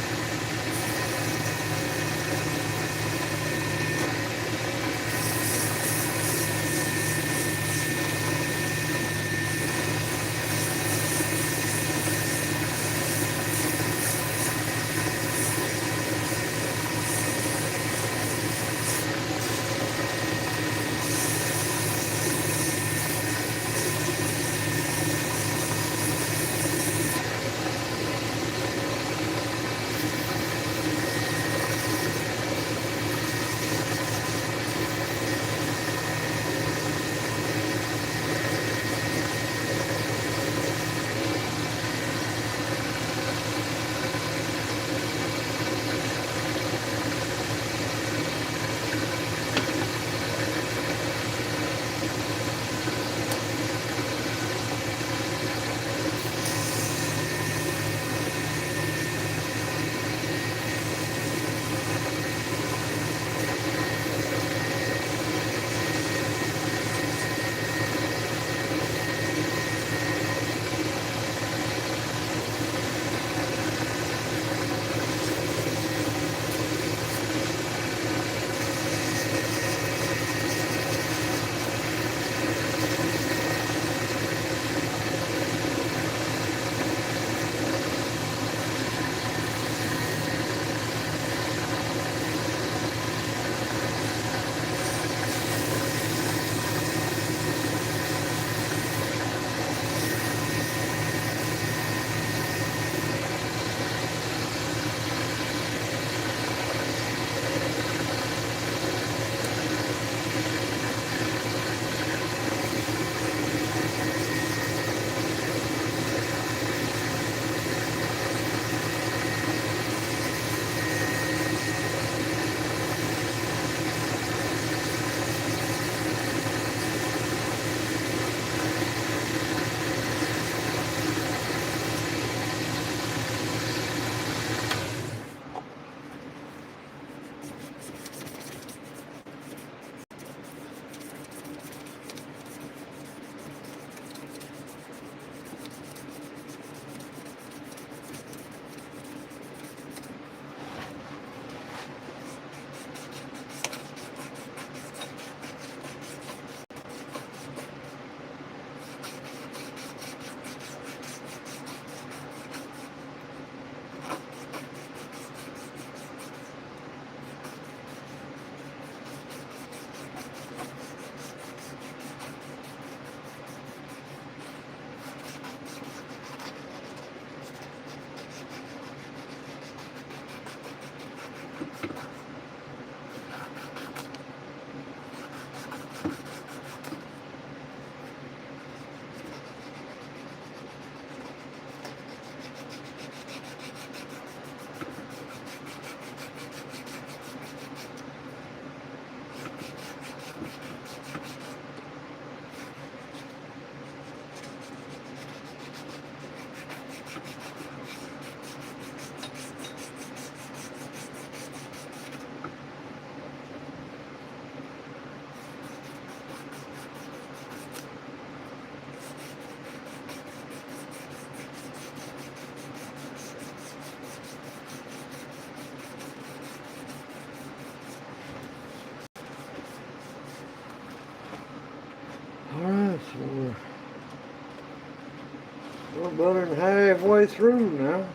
Speaker 1: better than halfway through now.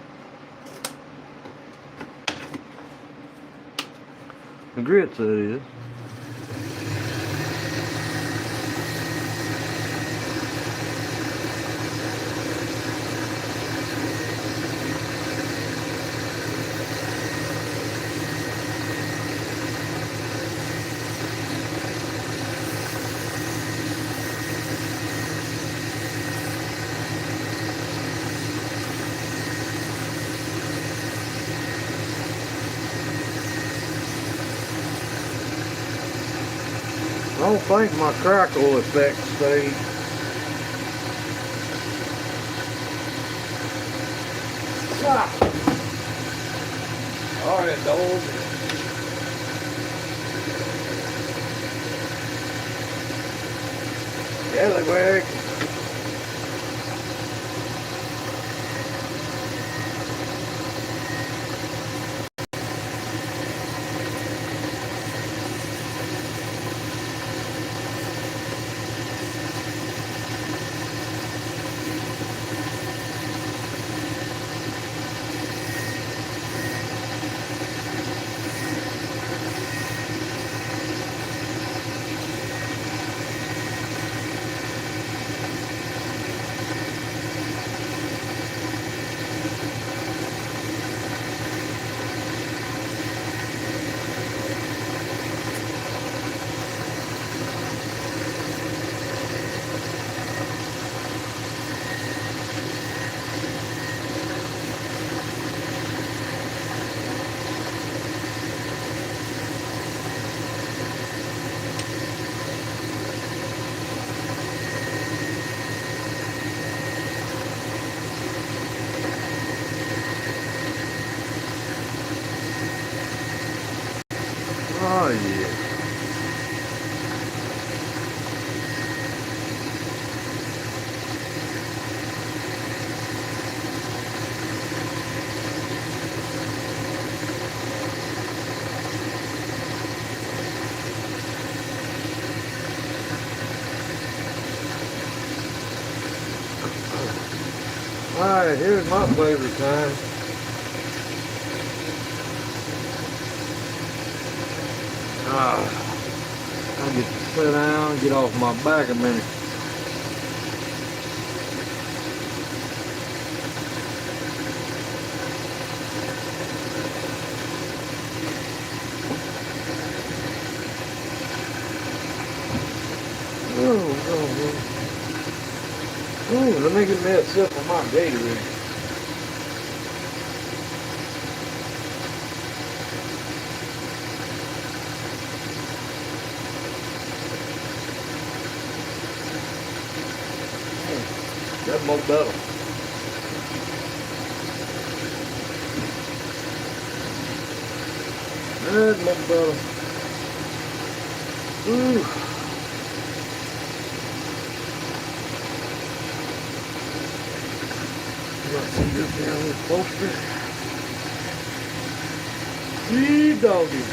Speaker 1: The grits, that is. I don't think my crackle effect stayed. Ah. All right, dog. Jellywick. Oh yeah. Alright, here's my favorite time. I get to sit down and get off my back a minute. Oh, let me get me a sip of my Gatorade. That's more better. That's more better. Ooh. Let's see this down a little closer. Gee, doggy.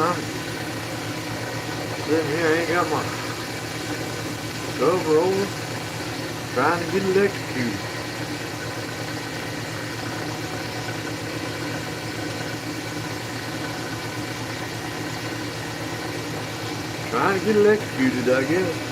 Speaker 1: I'm sitting here, I ain't got my cover over, trying to get electrocuted. Trying to get electrocuted, I guess.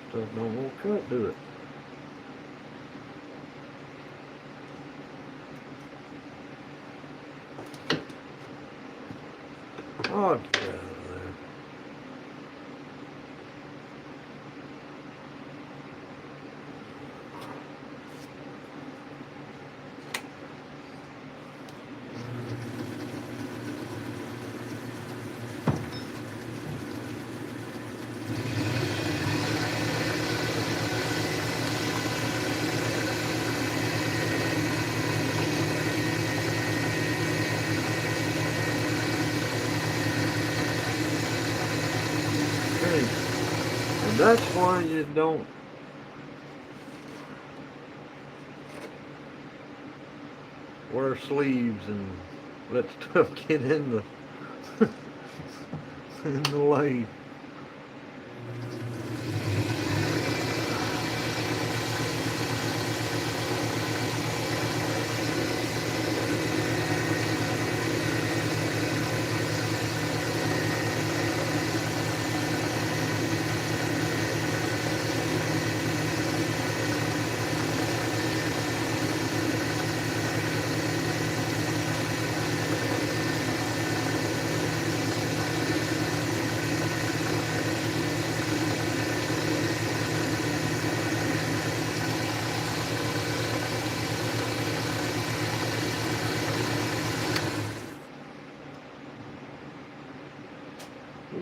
Speaker 1: Stuff don't want to cut, do it? Oh, get out of there. And that's why you don't wear sleeves and let stuff get in the in the lane.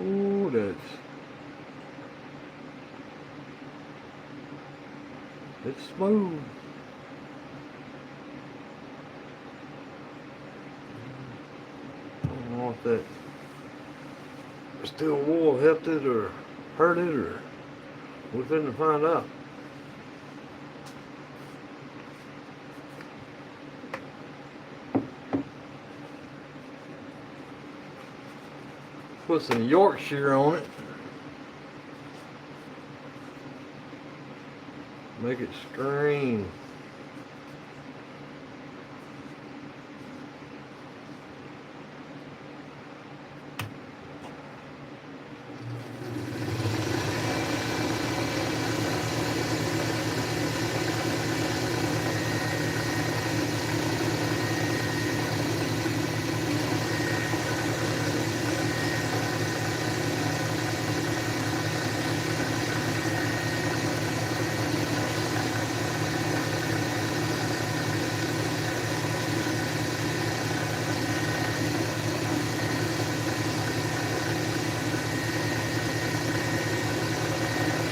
Speaker 1: Ooh, it's smooth. I don't know if that steel wool helped it or hurt it, or we're finna find out. Put some Yorkshire on it. Make it scream.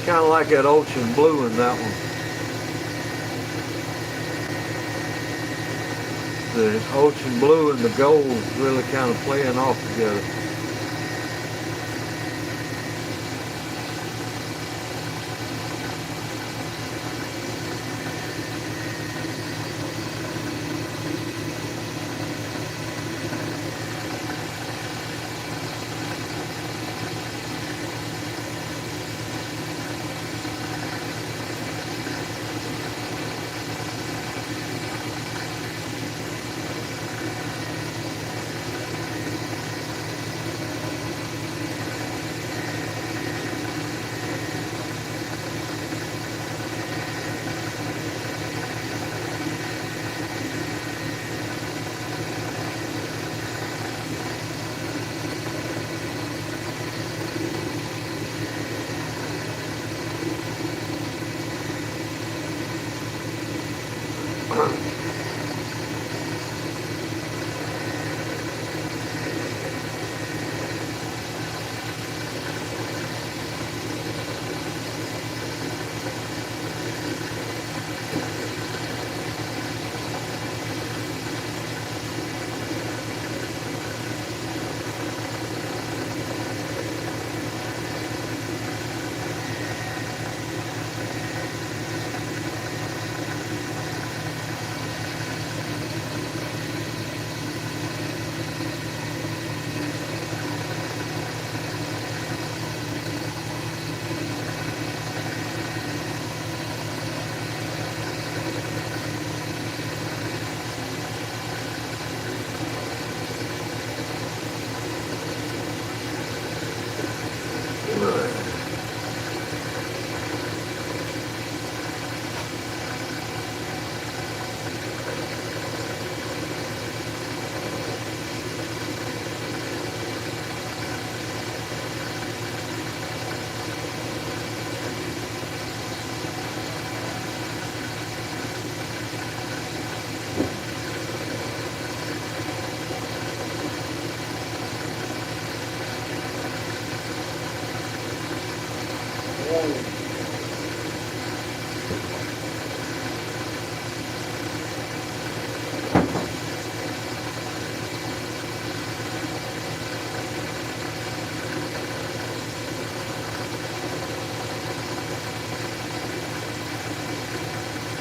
Speaker 1: Kind of like that ocean blue in that one. The ocean blue and the gold really kind of playing off together.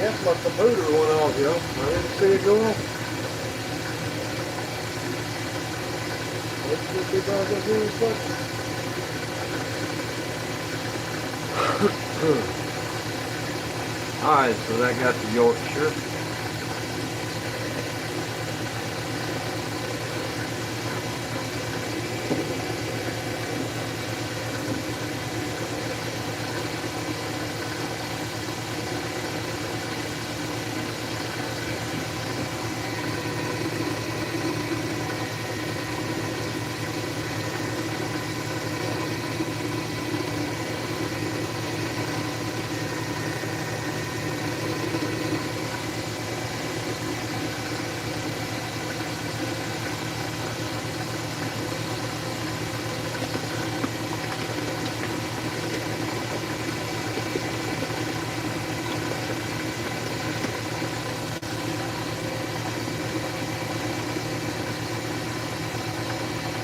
Speaker 1: Guess my computer went off, yo. I didn't see it go off. Let's get back up here in a second. Alright, so that got the Yorkshire.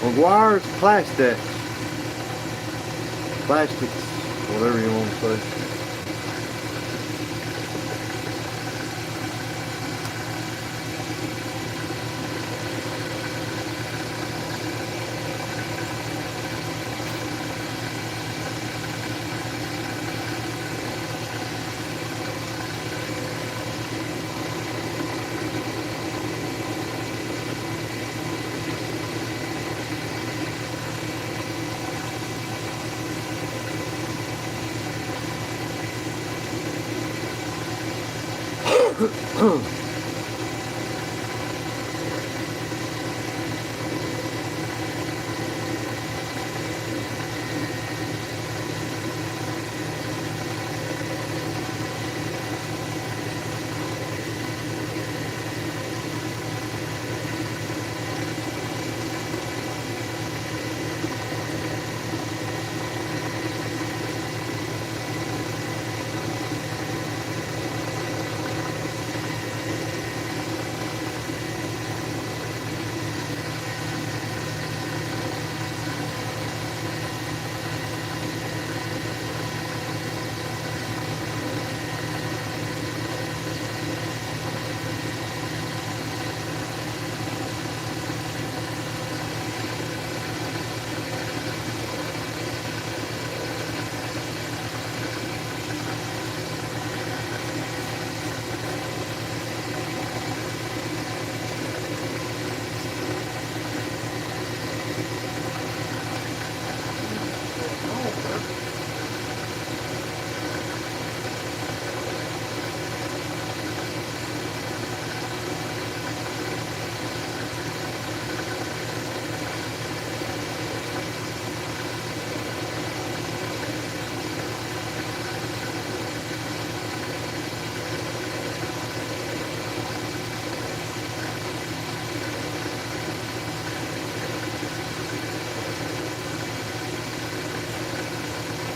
Speaker 1: Ugghhh's plastics, whatever you want to say.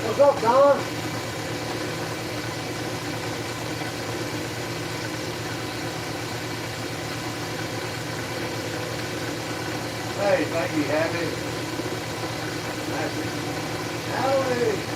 Speaker 1: What's up, Don? Hey, thank you, Happy. Howdy.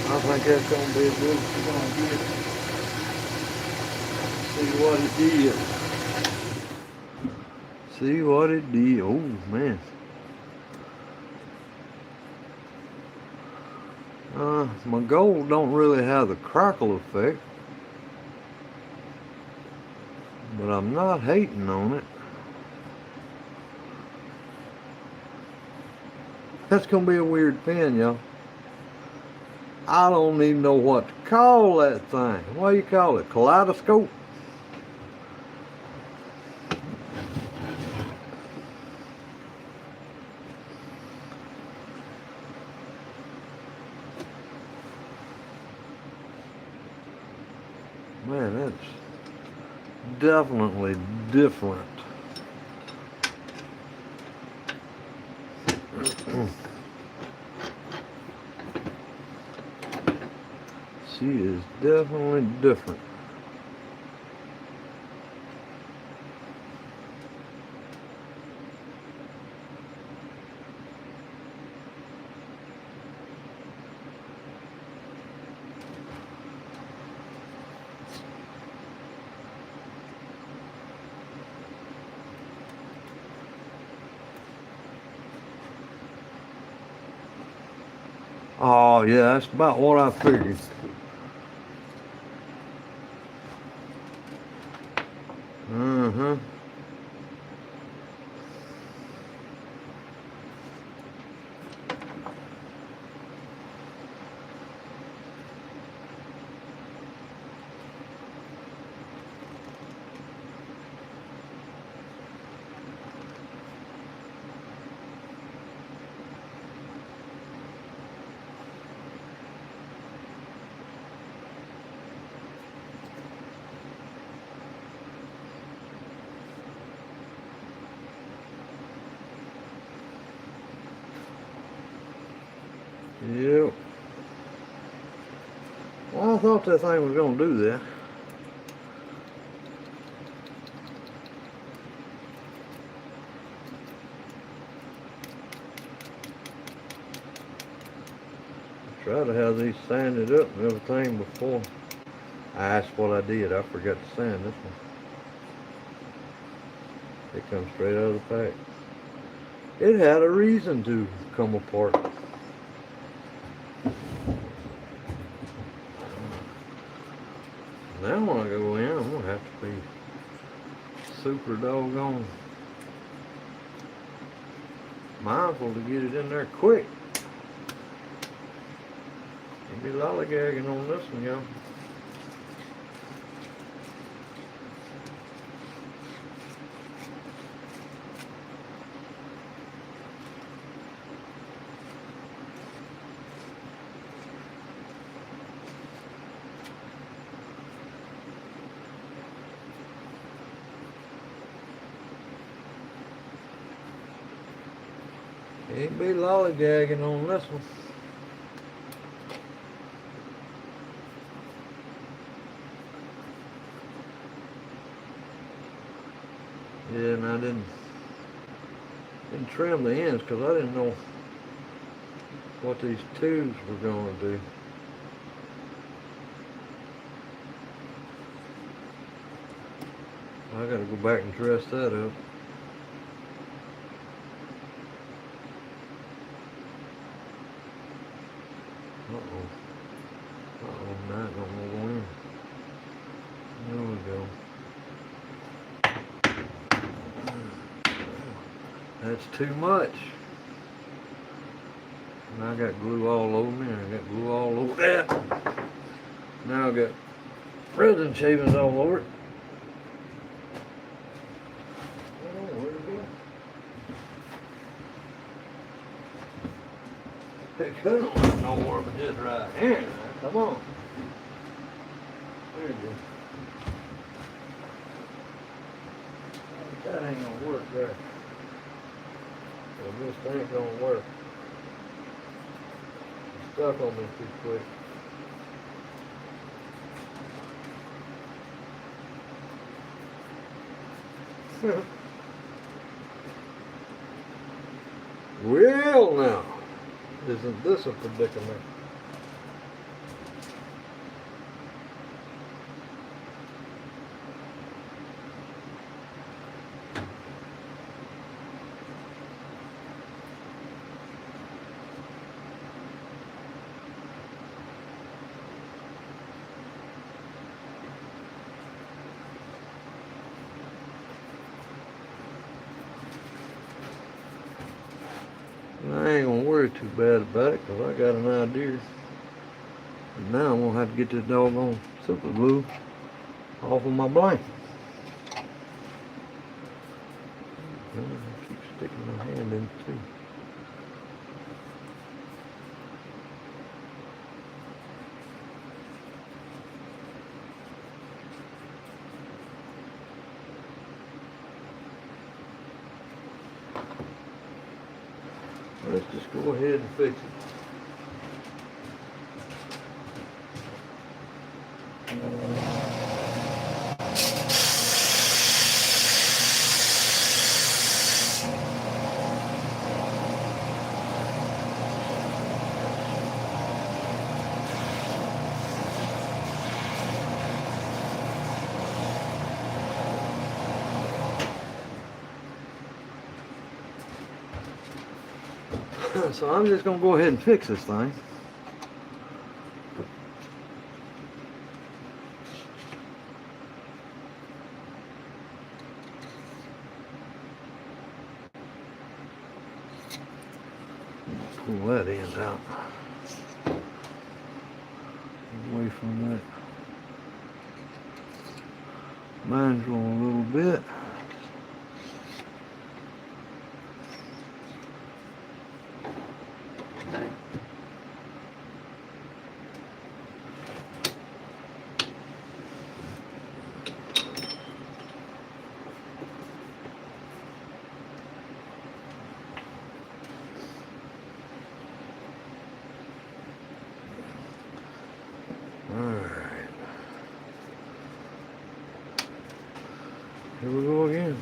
Speaker 1: I think that's going to be a good one. See what it did. See what it did. Oh, man. My gold don't really have the crackle effect, but I'm not hating on it. That's going to be a weird pen, y'all. I don't even know what to call that thing. What do you call it? Kaleidoscope? Man, that's definitely different. She is definitely different. Oh yeah, that's about what I figured. Mm-hmm. Yep. Well, I thought that thing was gonna do that. Try to have these sanded up and everything before. That's what I did. I forgot to sand this one. It comes straight out of the pack. It had a reason to come apart. Now when I go in, I'm gonna have to be super doggone mindful to get it in there quick. You'll be lollygagging on this one, y'all. Ain't be lollygagging on this one. Yeah, and I didn't trim the ends because I didn't know what these tubes were going to do. I got to go back and dress that up. Now it's not gonna go in. There we go. That's too much. And I got glue all over me, and I got glue all over that. Now I got resin shavings all over it. It couldn't work no more but just right here. Come on. There you go. That ain't gonna work there. Well, this ain't gonna work. It's stuck on me too quick. Well now, isn't this a predicament? I ain't gonna worry too bad about it because I got an idea. And now I'm gonna have to get this doggone super glue off of my blanket. I keep sticking my hand in it too. Just go ahead and fix it. So I'm just gonna go ahead and fix this thing. Pull that end out. Away from that mandrel a little bit. Alright. Here we go again.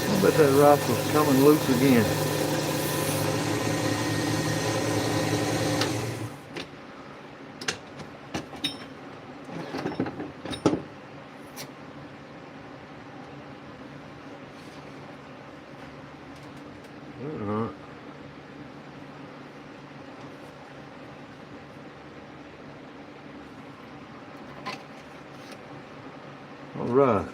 Speaker 1: I bet that rifle's coming loose again. All right.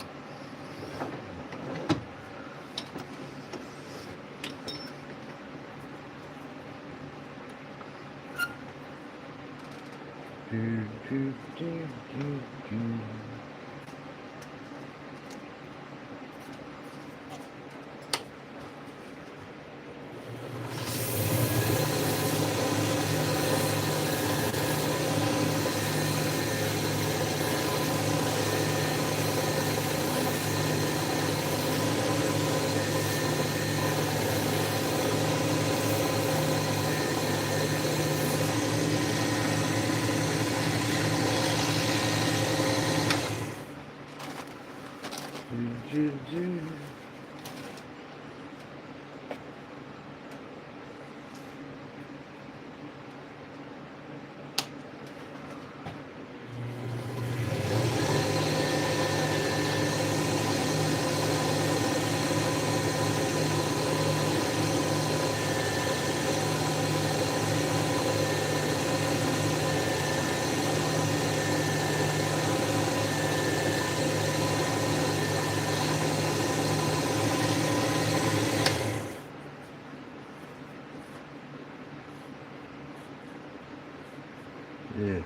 Speaker 1: Yeah.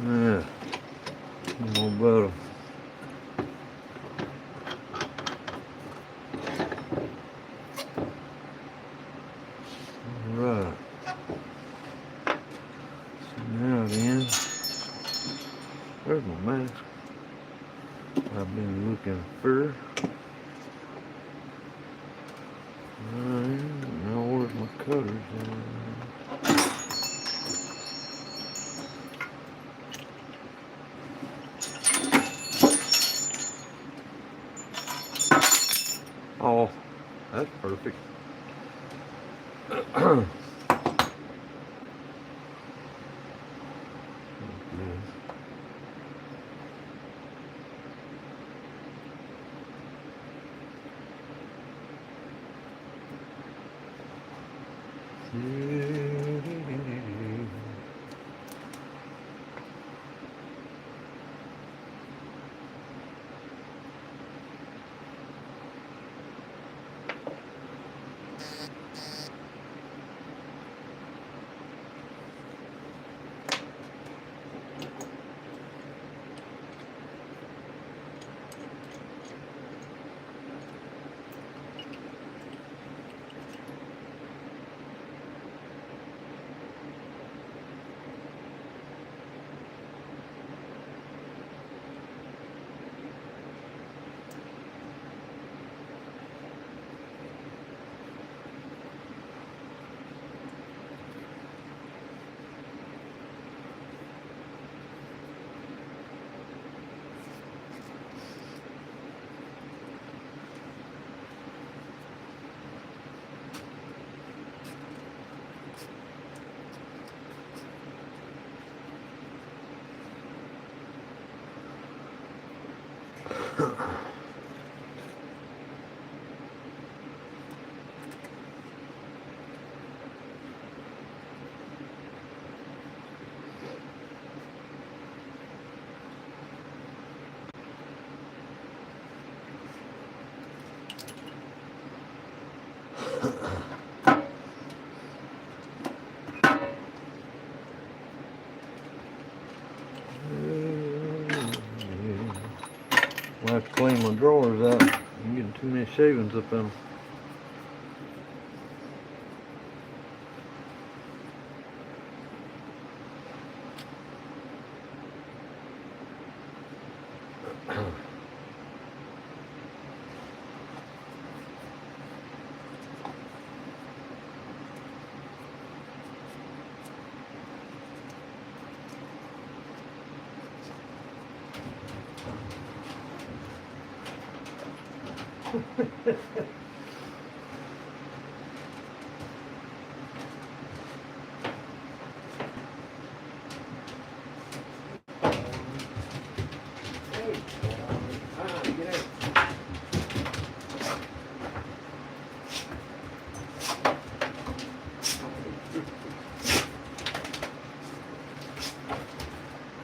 Speaker 1: Yeah. No better. Alright. So now then, there's my mask I've been looking for. Alright, now where's my cutters? perfect. I have to clean my drawers out. I'm getting too many shavings up in them.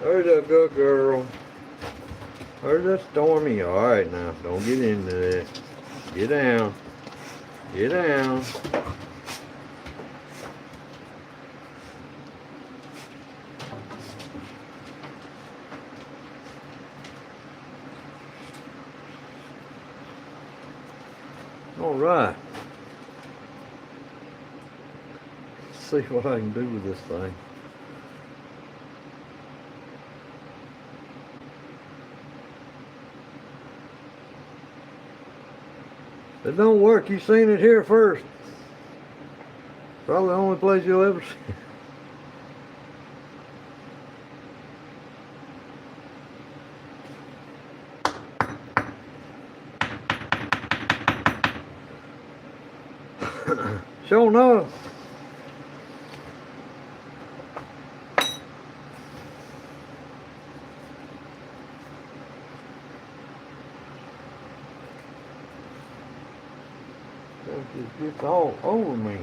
Speaker 1: There's that good girl. There's that Stormy. Alright now, don't get into that. Get down. Get down. Alright. Let's see what I can do with this thing. If it don't work, you've seen it here first. Probably the only place you'll ever see it. Sure enough. It gets all over me.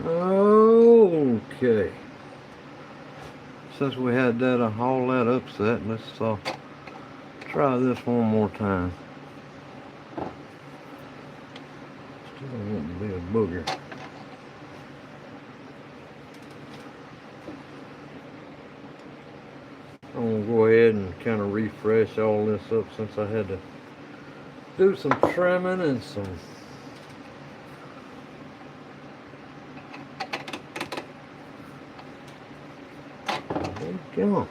Speaker 1: Okay. Since we had that all that upset, let's try this one more time. Still won't be a booger. I'm gonna go ahead and kind of refresh all this up since I had to do some trimming and some there you go.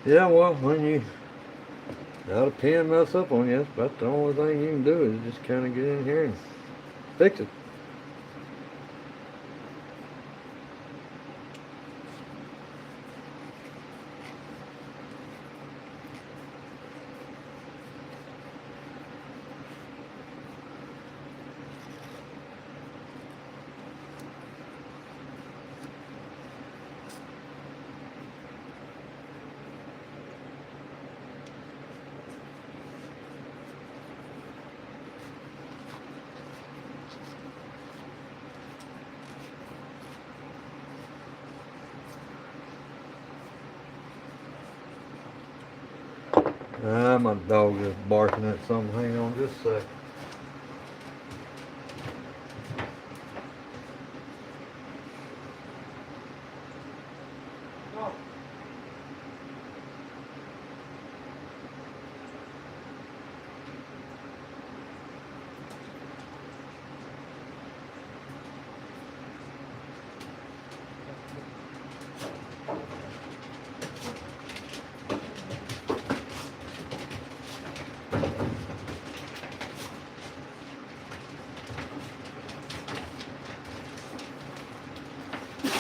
Speaker 1: Yeah, well, when you got a pin mess up on you, that's about the only thing you can do is just kind of get in here and fix it. My dog is barking at something. Hang on just a sec.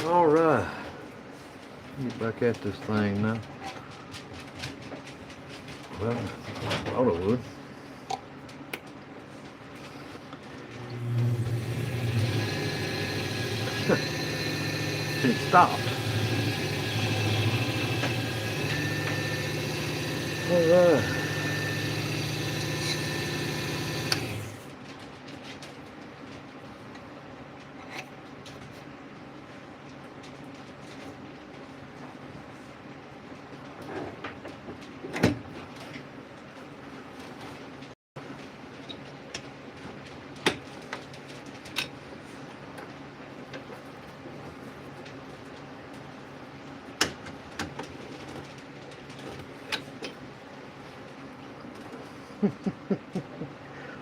Speaker 1: All right, get back at this thing now. Well, I thought it would. It stopped. All right.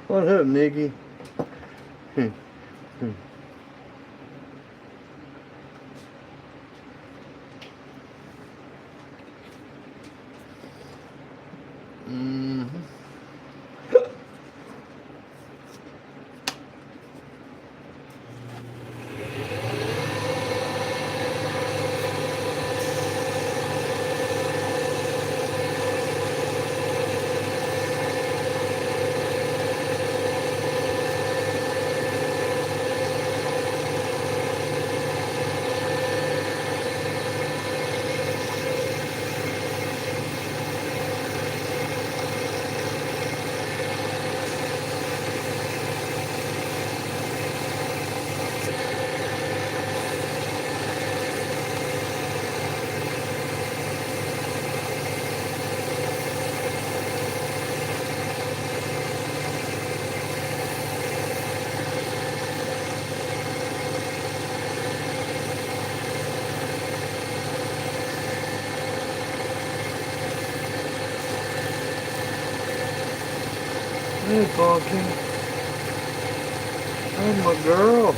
Speaker 1: What up, Nicky? Hey, Funky. Hey, my girl.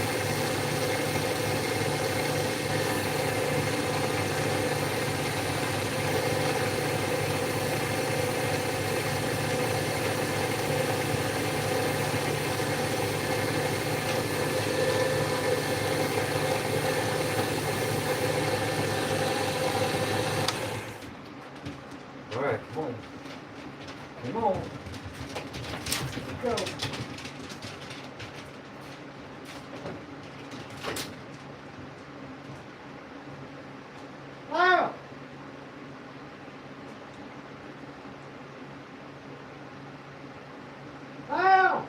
Speaker 1: on. Come on. Let's go. Wow. Wow.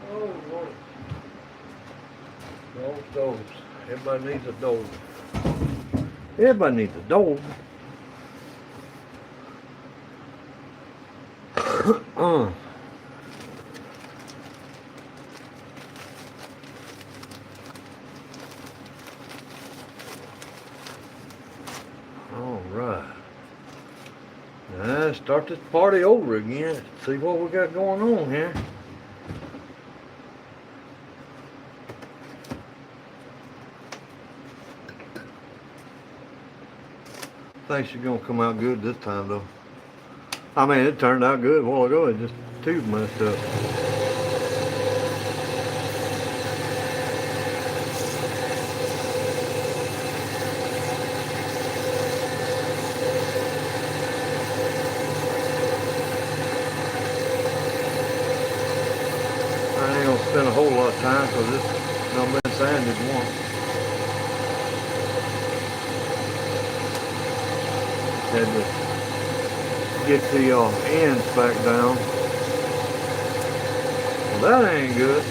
Speaker 1: Oh Lord. Those doors. Everybody needs a door. Everybody needs a door. uh. All right. Now let's start this party over again. See what we got going on here. I think she's gonna come out good this time though. I mean, it turned out good a while ago. It just tube messed up. I ain't gonna spend a whole lot of time because it's done been sanded once. Had to get the ends back down. Well, that ain't good.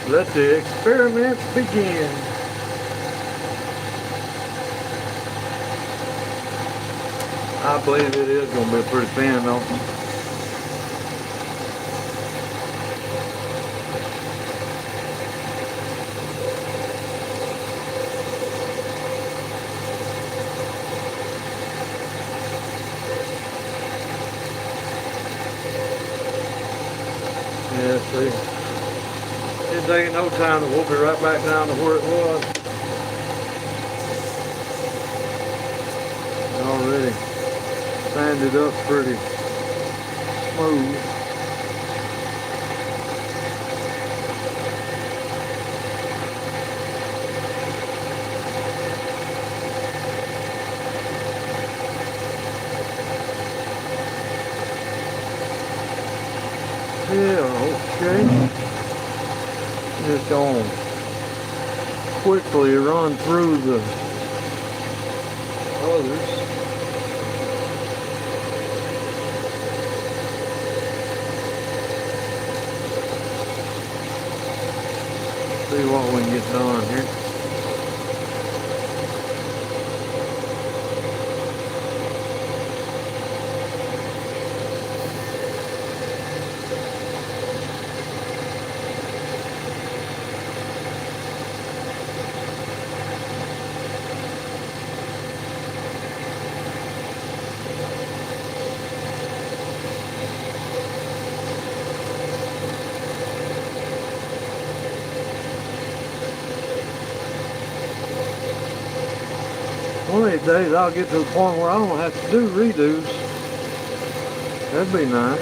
Speaker 1: Let the experiment begin. I believe it is going to be a pretty thin though. Yeah, see. It ain't no time to we'll be right back down to where it was. Already sanded up pretty smooth. Yeah, okay. Just gonna quickly run through the others. See what we can get done here. One of these days I'll get to the point where I don't have to do redos. That'd be nice.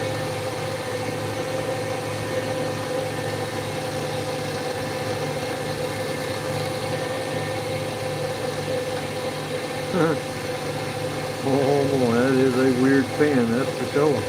Speaker 1: Oh boy, that is a weird pen, that's for sure.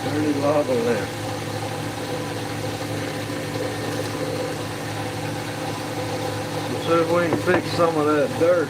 Speaker 1: Dirty lava lamp. Let's see if we can fix some of that dirt.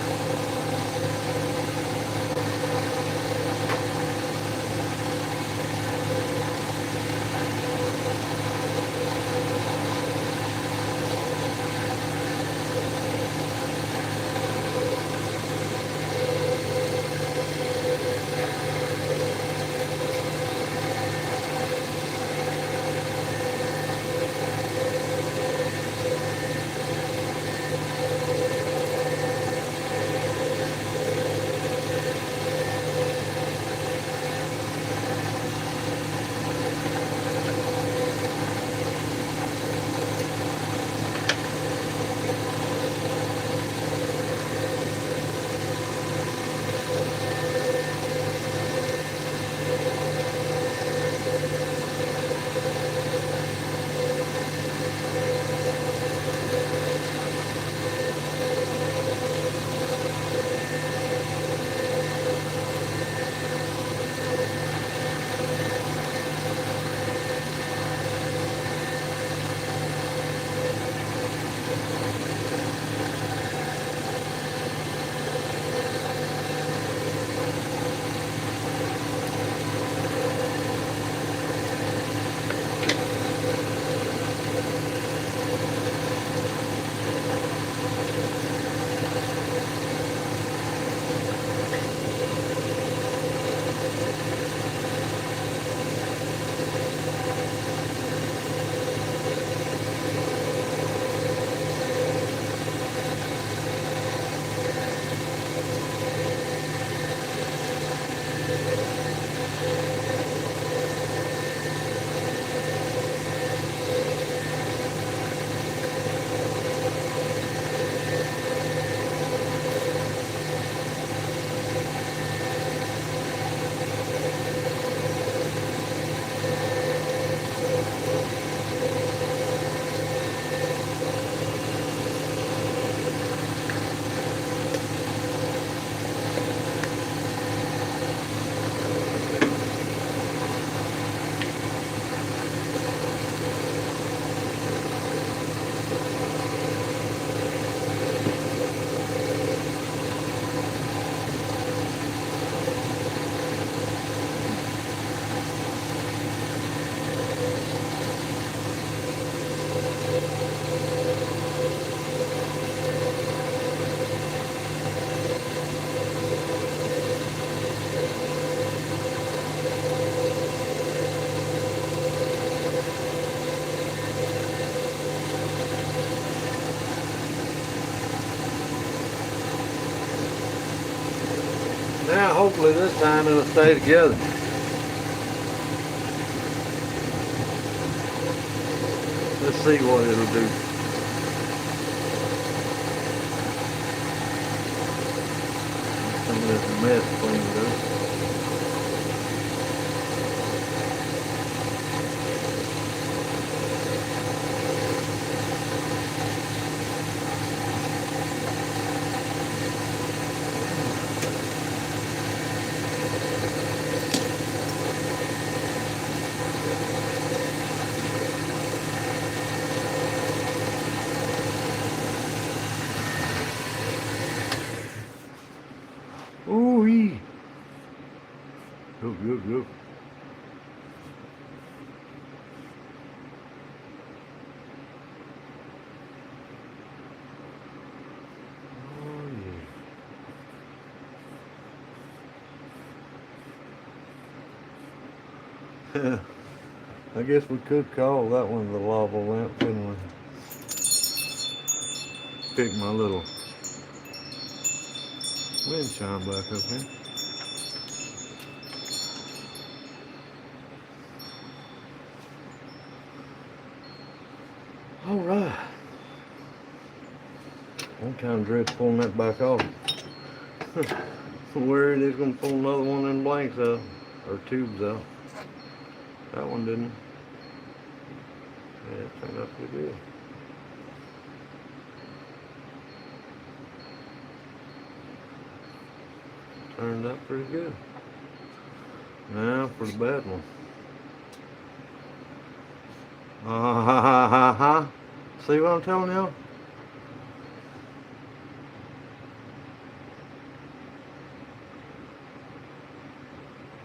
Speaker 1: hopefully this time it'll stay together. Let's see what it'll do. Some of this mess cleaned up. Ooh-wee. Look, look, look. Oh, yeah. I guess we could call that one the lava lamp, couldn't we? Pick my little wind chime back up here. All right. I'm kind of dread pulling that back off. I'm worried it's going to pull another one of them blanks out, or tubes out. That one didn't. Yeah, it turned out pretty good. Turned out pretty good. Now for the bad one. See what I'm telling y'all?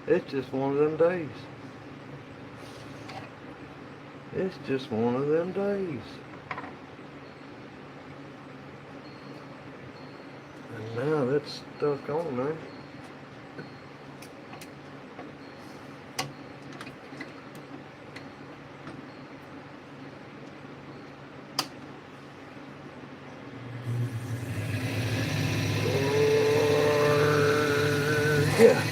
Speaker 1: It's just one of them days. It's just one of them days. And now that's stuck on there. Yeah.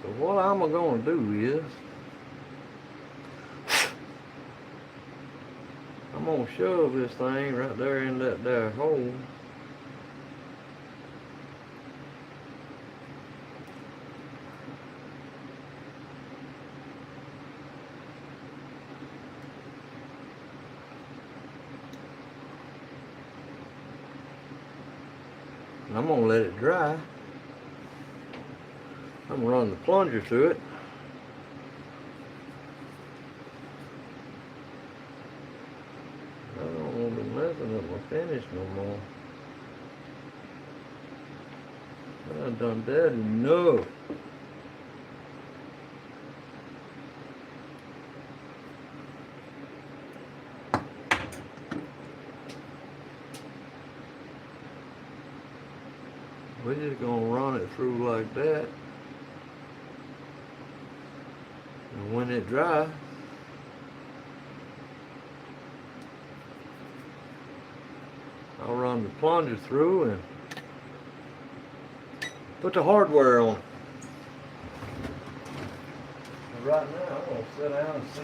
Speaker 1: So what I'm going to do is I'm going to shove this thing right there in that there hole. And I'm going to let it dry. I'm going to run the plunger through it. I don't want to be messing up my finish no more. I've done that enough. We're just going to run it through like that. And when it dries, I'll run the plunger through and put the hardware on. And right now, I'm going to sit down and see.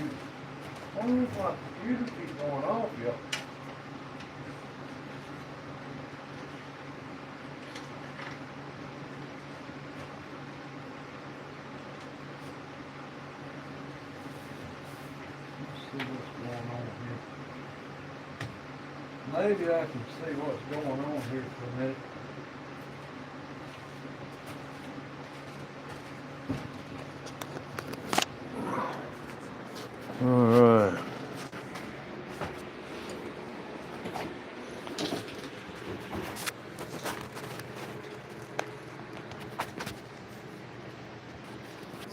Speaker 1: I wonder if my computer keeps going off, y'all. See what's going on here. Maybe I can see what's going on here for a minute. All right.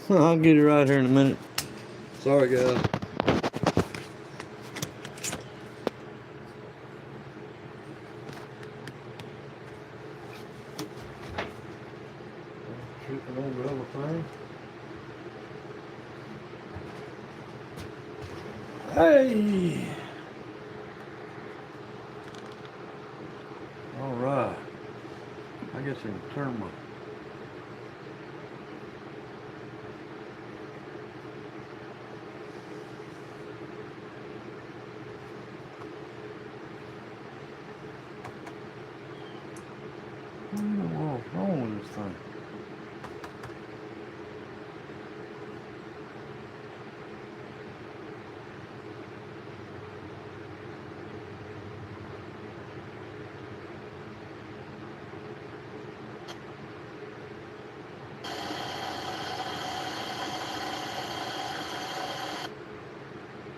Speaker 1: I'll get it right here in a minute. Sorry, guys. Tripping over everything. Hey! Alright. I guess I can turn my... What in the world's wrong with this thing?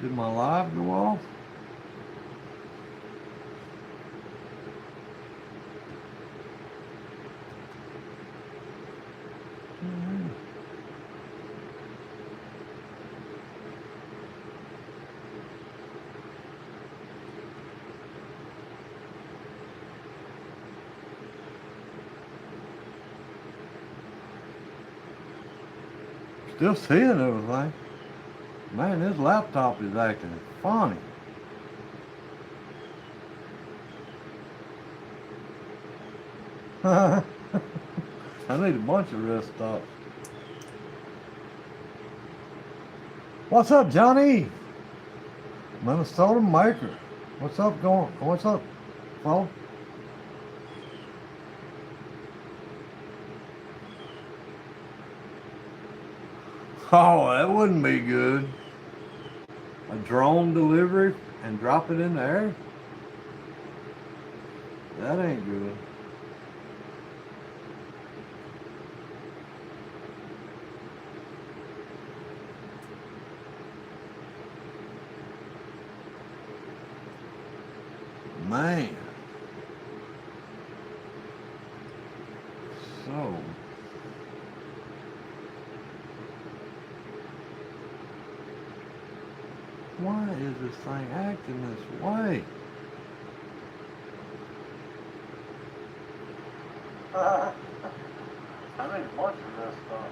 Speaker 1: Did my live go off? Still seeing everything. Man, this laptop is acting funny. I need a bunch of wrist stops. What's up, Johnny? Minnesota Maker. What's up, folks? Oh, that wouldn't be good. A drone delivery and drop it in the air? That ain't good. Man. So. Why is this thing acting this way? I need a bunch of this stuff.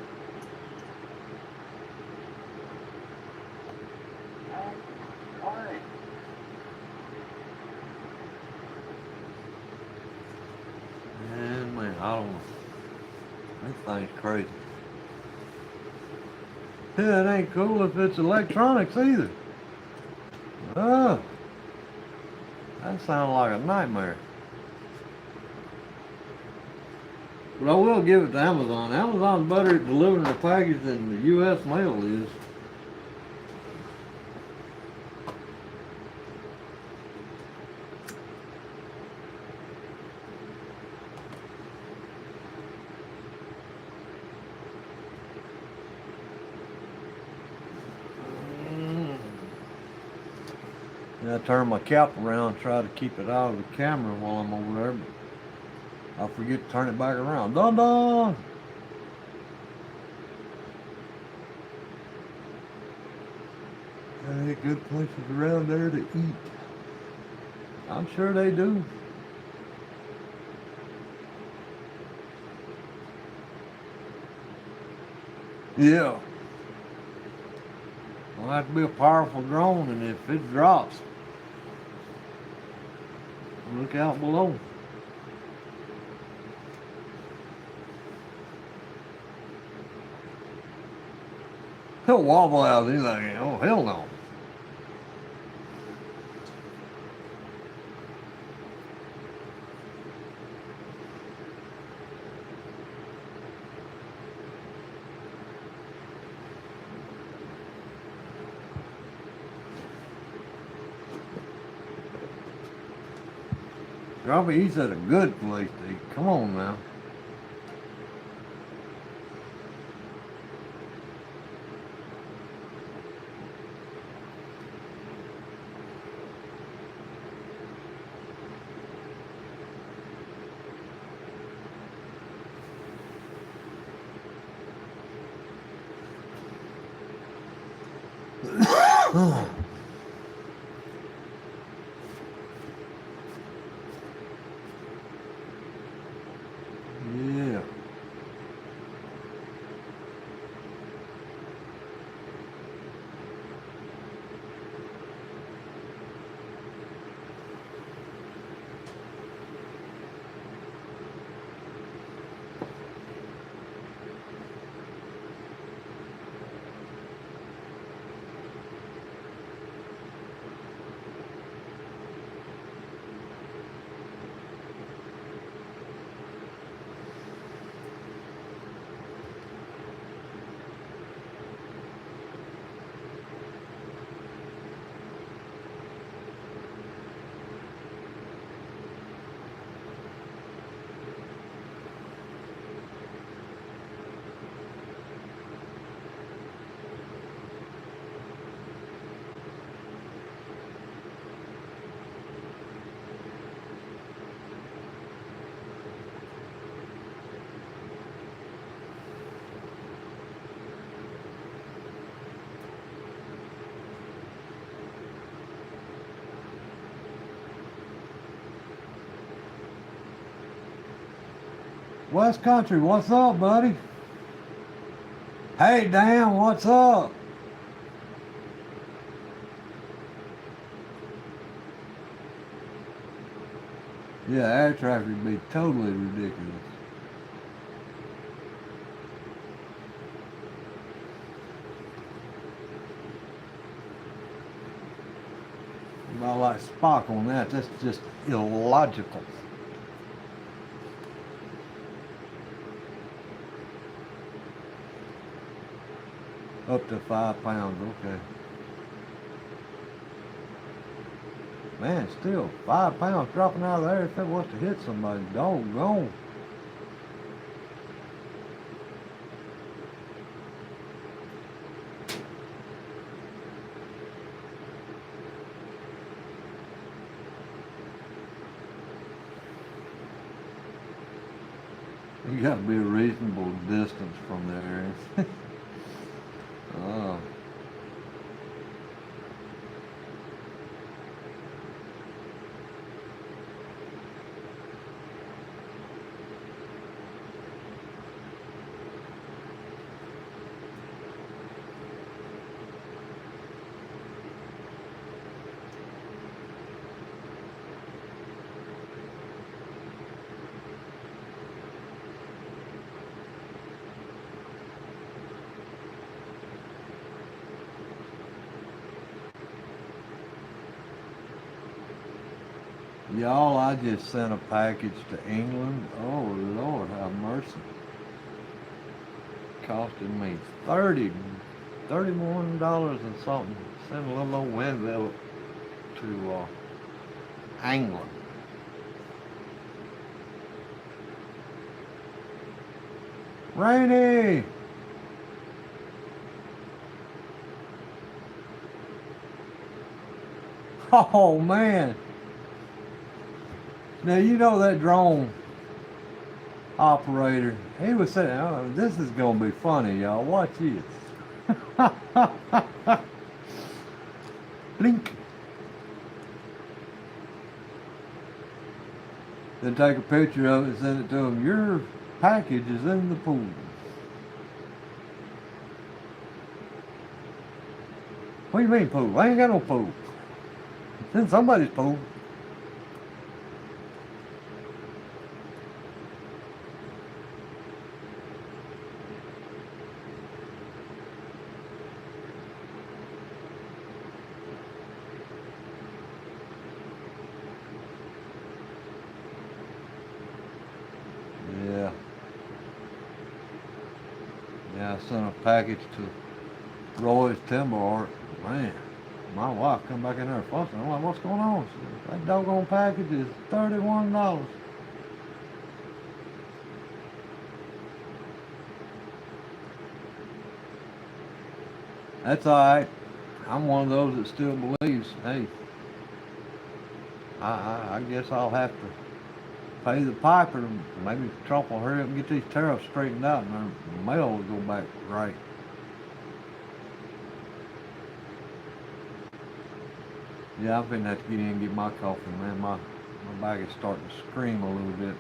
Speaker 1: Why? Man, I don't know. This thing's crazy. Yeah, it ain't cool if it's electronics either. Oh, that sounds like a nightmare. But I will give it to Amazon. Amazon's better at delivering the package than the U.S. mail is. I turn my cap around, try to keep it out of the camera while I'm over there, but I forget to turn it back around. Dun dun! Hey, good places around there to eat. I'm sure they do. Yeah. Well, that'd be a powerful drone, and if it drops, look out below. He'll wobble out anything. Oh, hell no. Robbie, he's at a good place to eat. Come on now. Yeah. West Country, what's up, buddy? Hey, Dan, what's up? Yeah, air traffic would be totally ridiculous. About like Spock on that. That's just illogical. Up to 5 pounds, okay. Man, still 5 pounds dropping out of the air if it was to hit somebody. Doggone. You got to be a reasonable distance from there. Oh. Y'all, I just sent a package to England. Oh, Lord, have mercy. Costed me $31 and something. Sent a little old envelope to England. Rainy! Oh, man. Now, you know that drone operator, he was saying, oh, this is going to be funny, y'all. Watch this. Blink. Then take a picture of it and send it to him. Your package is in the pool. What do you mean pool? I ain't got no pool. It's in somebody's pool. Yeah, I sent a package to Roy's Timber Art. Man, my wife come back in there fussing. I'm like, what's going on? She said, that doggone package is $31. That's alright. I'm one of those that still believes, hey, I guess I'll have to pay the piper. Maybe Trump will hurry up and get these tariffs straightened out and our mail will go back right. Yeah, I'm finna have to get in and get my coffee, man. My back is starting to scream a little bit.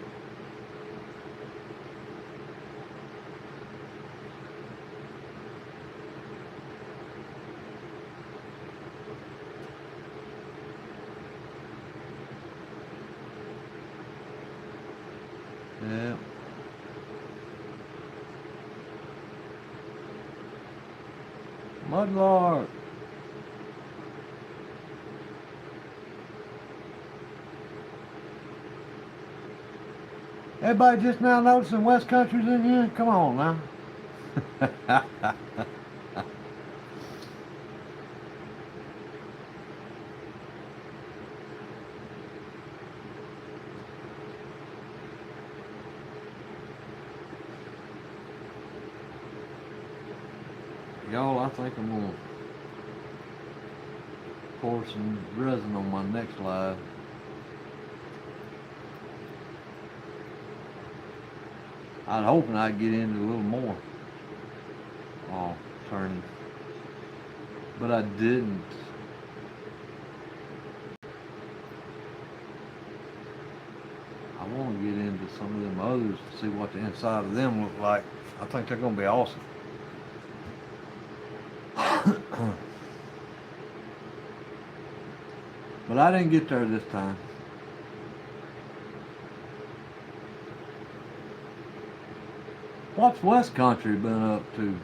Speaker 1: Yeah. Mudlark. Everybody just now noticing West Country's in here? Come on now. Y'all, I think I'm gonna pour some resin on my next live. I was hoping I'd get into a little more turning, but I didn't. I want to get into some of them others to see what the inside of them look like. I think they're gonna be awesome. But I didn't get there this time. What's West Country been up to?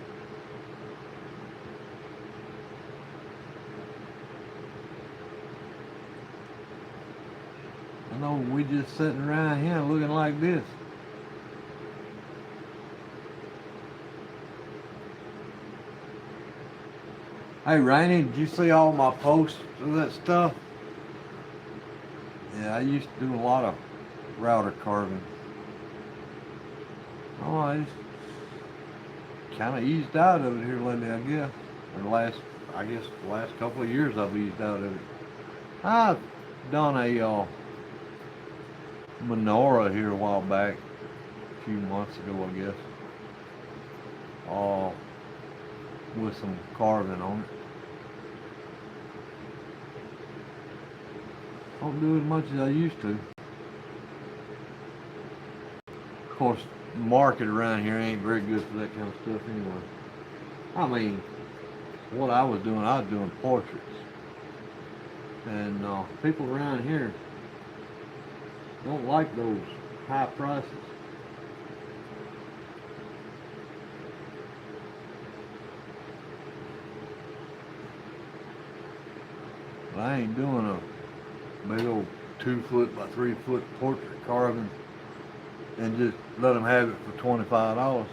Speaker 1: I know we just sitting around here looking like this. Hey Rainey, did you see all my posts of that stuff? Yeah, I used to do a lot of router carving. Oh, I just kind of eased out of it here lately, I guess. Or the last couple of years I've eased out of it. I've done a menorah here a while back, a few months ago, I guess. With some carving on it. Don't do as much as I used to. Of course, the market around here ain't very good for that kind of stuff anyway. I mean, what I was doing portraits. And people around here don't like those high prices. But I ain't doing a big old 2-foot by 3-foot portrait carving and just let them have it for $25.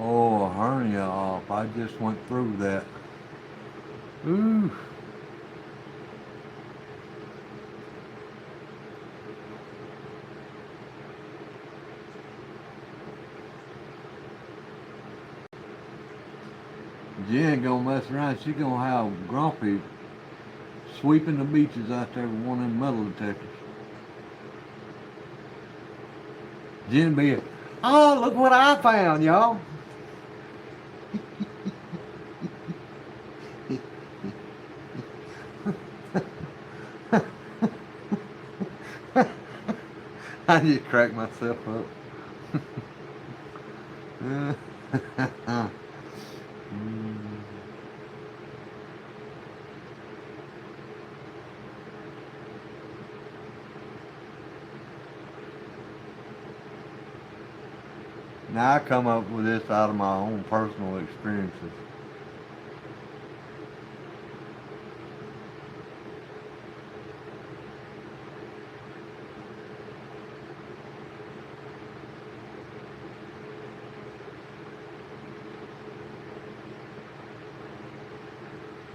Speaker 1: Oh, a hernia off. I just went through that. Ooh. Jen gonna mess around. She gonna have Grumpy sweeping the beaches out there with one of them metal detectors. Jen be, oh, look what I found, y'all. I just cracked myself up. Now I come up with this out of my own personal experiences.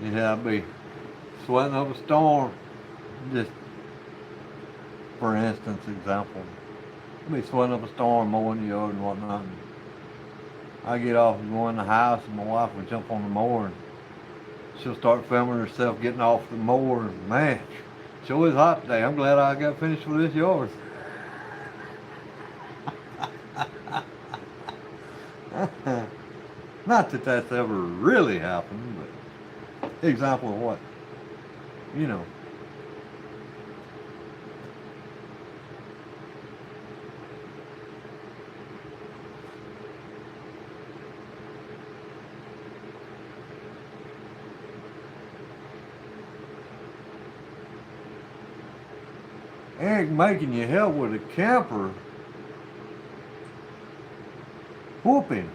Speaker 1: Yeah, I'd be sweating up a storm. Just for instance, example. I'd be sweating up a storm, mowing the yard and whatnot. I get off and go in the house, and my wife will jump on the mower, and she'll start filming herself getting off the mower. And man, sure is hot today. I'm glad I got finished with this yard. Not that that's ever really happened, but example of what, you know. Eric making you help with a camper. Whooping.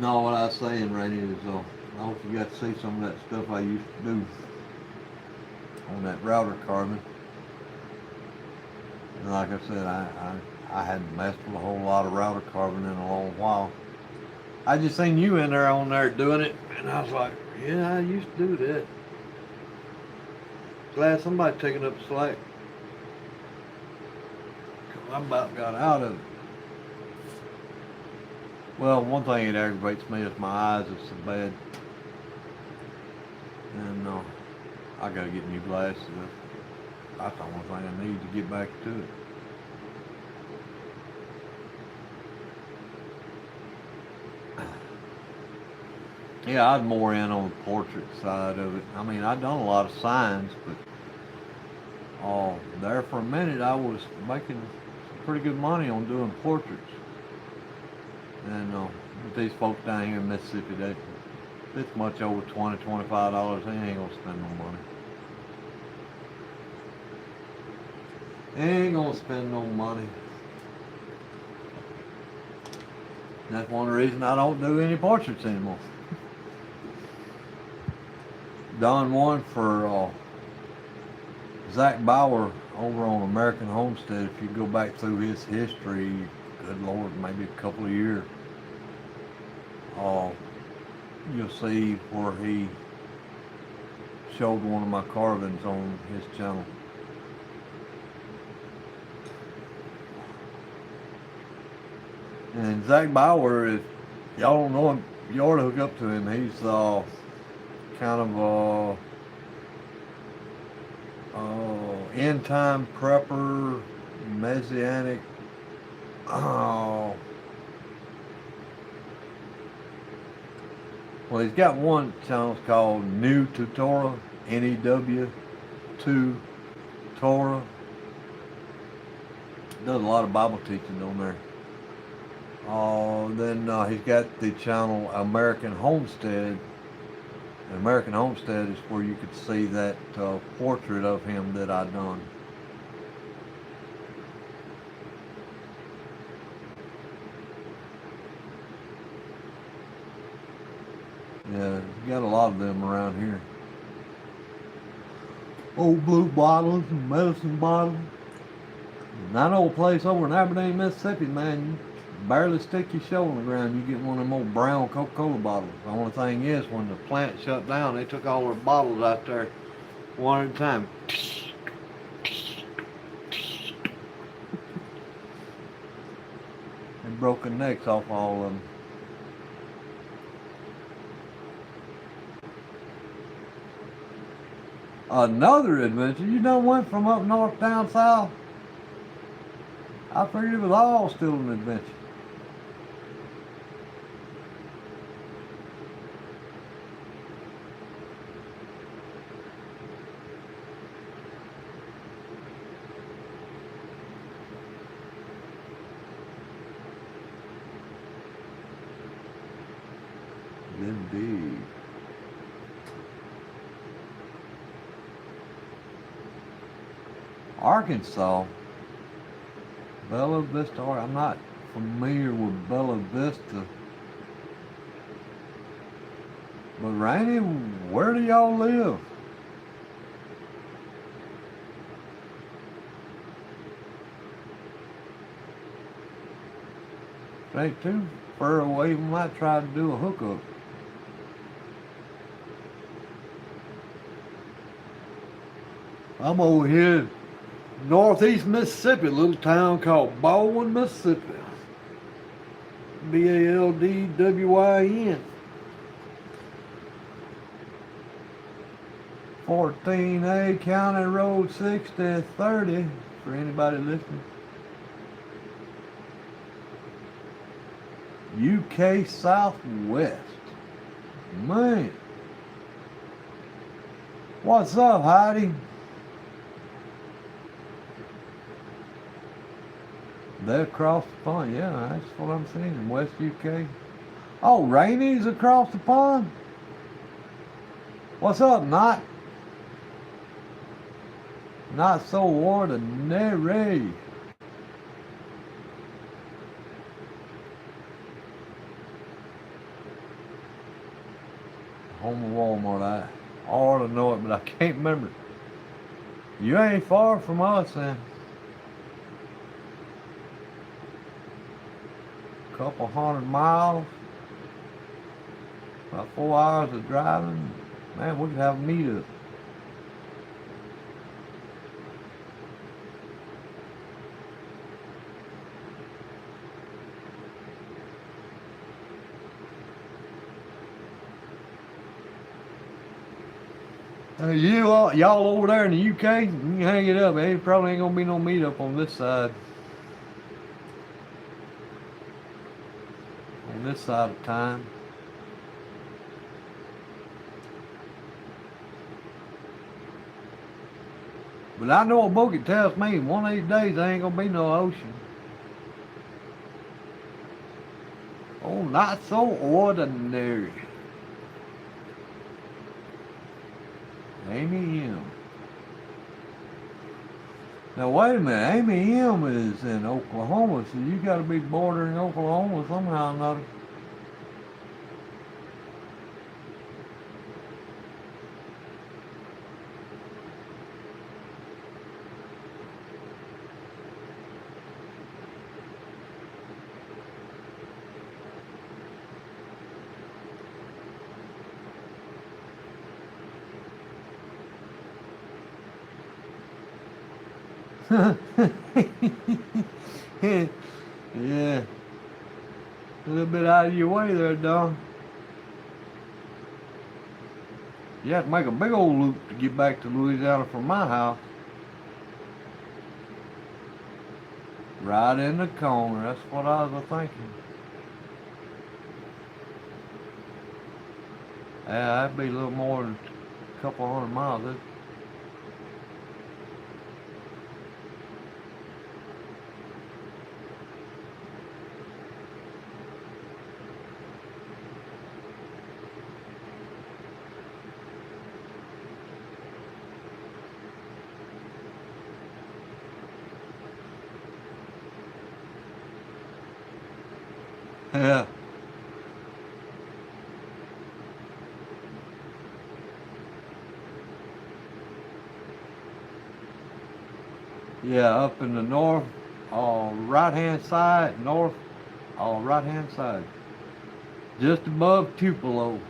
Speaker 1: No, what I was saying, Randy, is I hope you got to see some of that stuff I used to do on that router carving. And like I said, I hadn't messed with a whole lot of router carving in a long while. I just seen you in there on there doing it, and I was like, yeah, I used to do that. Glad somebody taking up the slack. 'Cause I about got out of it. Well, one thing that aggravates me is my eyes are so bad. And I gotta get new glasses. That's the only thing I need to get back to it. Yeah, I'd more in on the portrait side of it. I mean, I'd done a lot of signs, but there for a minute I was making some pretty good money on doing portraits. And these folks down here in Mississippi, it's much over $20, $25, they ain't gonna spend no money. They ain't gonna spend no money. That's one of the reasons I don't do any portraits anymore. Done one for Zach Bauer over on American Homestead. If you go back through his history, good Lord, maybe a couple of years, you'll see where he showed one of my carvings on his channel. And Zach Bauer, if y'all don't know him, you ought to hook up to him. He's kind of end time prepper, messianic. Well, he's got one channel called New to Torah, NEW2 Torah. Does a lot of Bible teaching on there. Then he's got the channel American Homestead. And American Homestead is where you could see that portrait of him that I done. Yeah, you got a lot of them around here. Old blue bottles and medicine bottles. And that old place over in Aberdeen, Mississippi, man, you barely stick your shoe on the ground, you get one of them old brown Coca-Cola bottles. The only thing is, when the plant shut down, they took all their bottles out there one at a time. And broken necks off all of them. Another adventure, you done went from up north down south? I figured it was all still an adventure. Indeed. Arkansas, Bella Vista. I'm not familiar with Bella Vista, but Randy, where do y'all live? It ain't too far away. We might try to do a hookup. I'm over here in northeast Mississippi, a little town called Baldwin, Mississippi. Baldwyn. 14A County Road 6030 for anybody listening. UK Southwest. Man. What's up, Heidi? They're across the pond. Yeah, that's what I'm seeing in West UK. Oh, Rainy's across the pond? What's up, Not? Not so ordinary. Home of Walmart. I ought to know it, but I can't remember. You ain't far from us, then. Couple 100 miles. About 4 hours of driving. Man, we could have a meetup. Y'all over there in the UK, you can hang it up. It probably ain't gonna be no meetup on this side. On this side of time. But I know a book that tells me one of these days there ain't gonna be no ocean. Oh, not so ordinary. Amy M. Now wait a minute, Amy M is in Oklahoma, so you gotta be bordering Oklahoma somehow or another. Yeah. A little bit out of your way there, Don. You have to make a big old loop to get back to Louisiana from my house. Right in the corner. That's what I was thinking. Yeah, that'd be a little more than a couple 100 miles. Yeah. Yeah, up in the north, right hand side, north, right hand side. Just above Tupelo.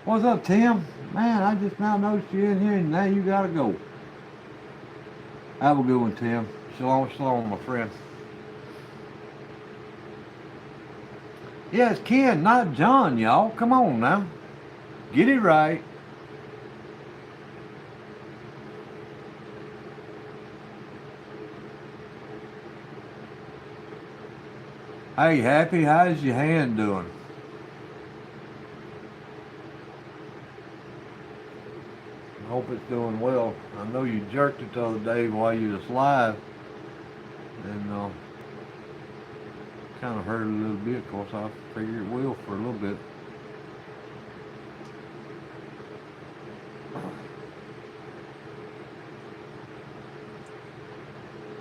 Speaker 1: What's up, Tim? Man, I just now noticed you in here and now you gotta go. Have a good one, Tim. Shalom, shalom, my friend. Yeah, it's Ken, not John, y'all. Come on now. Get it right. Hey, Happy, how's your hand doing? I hope it's doing well. I know you jerked it the other day while you was live. And kind of hurt a little bit. Of course, I figure it will for a little bit.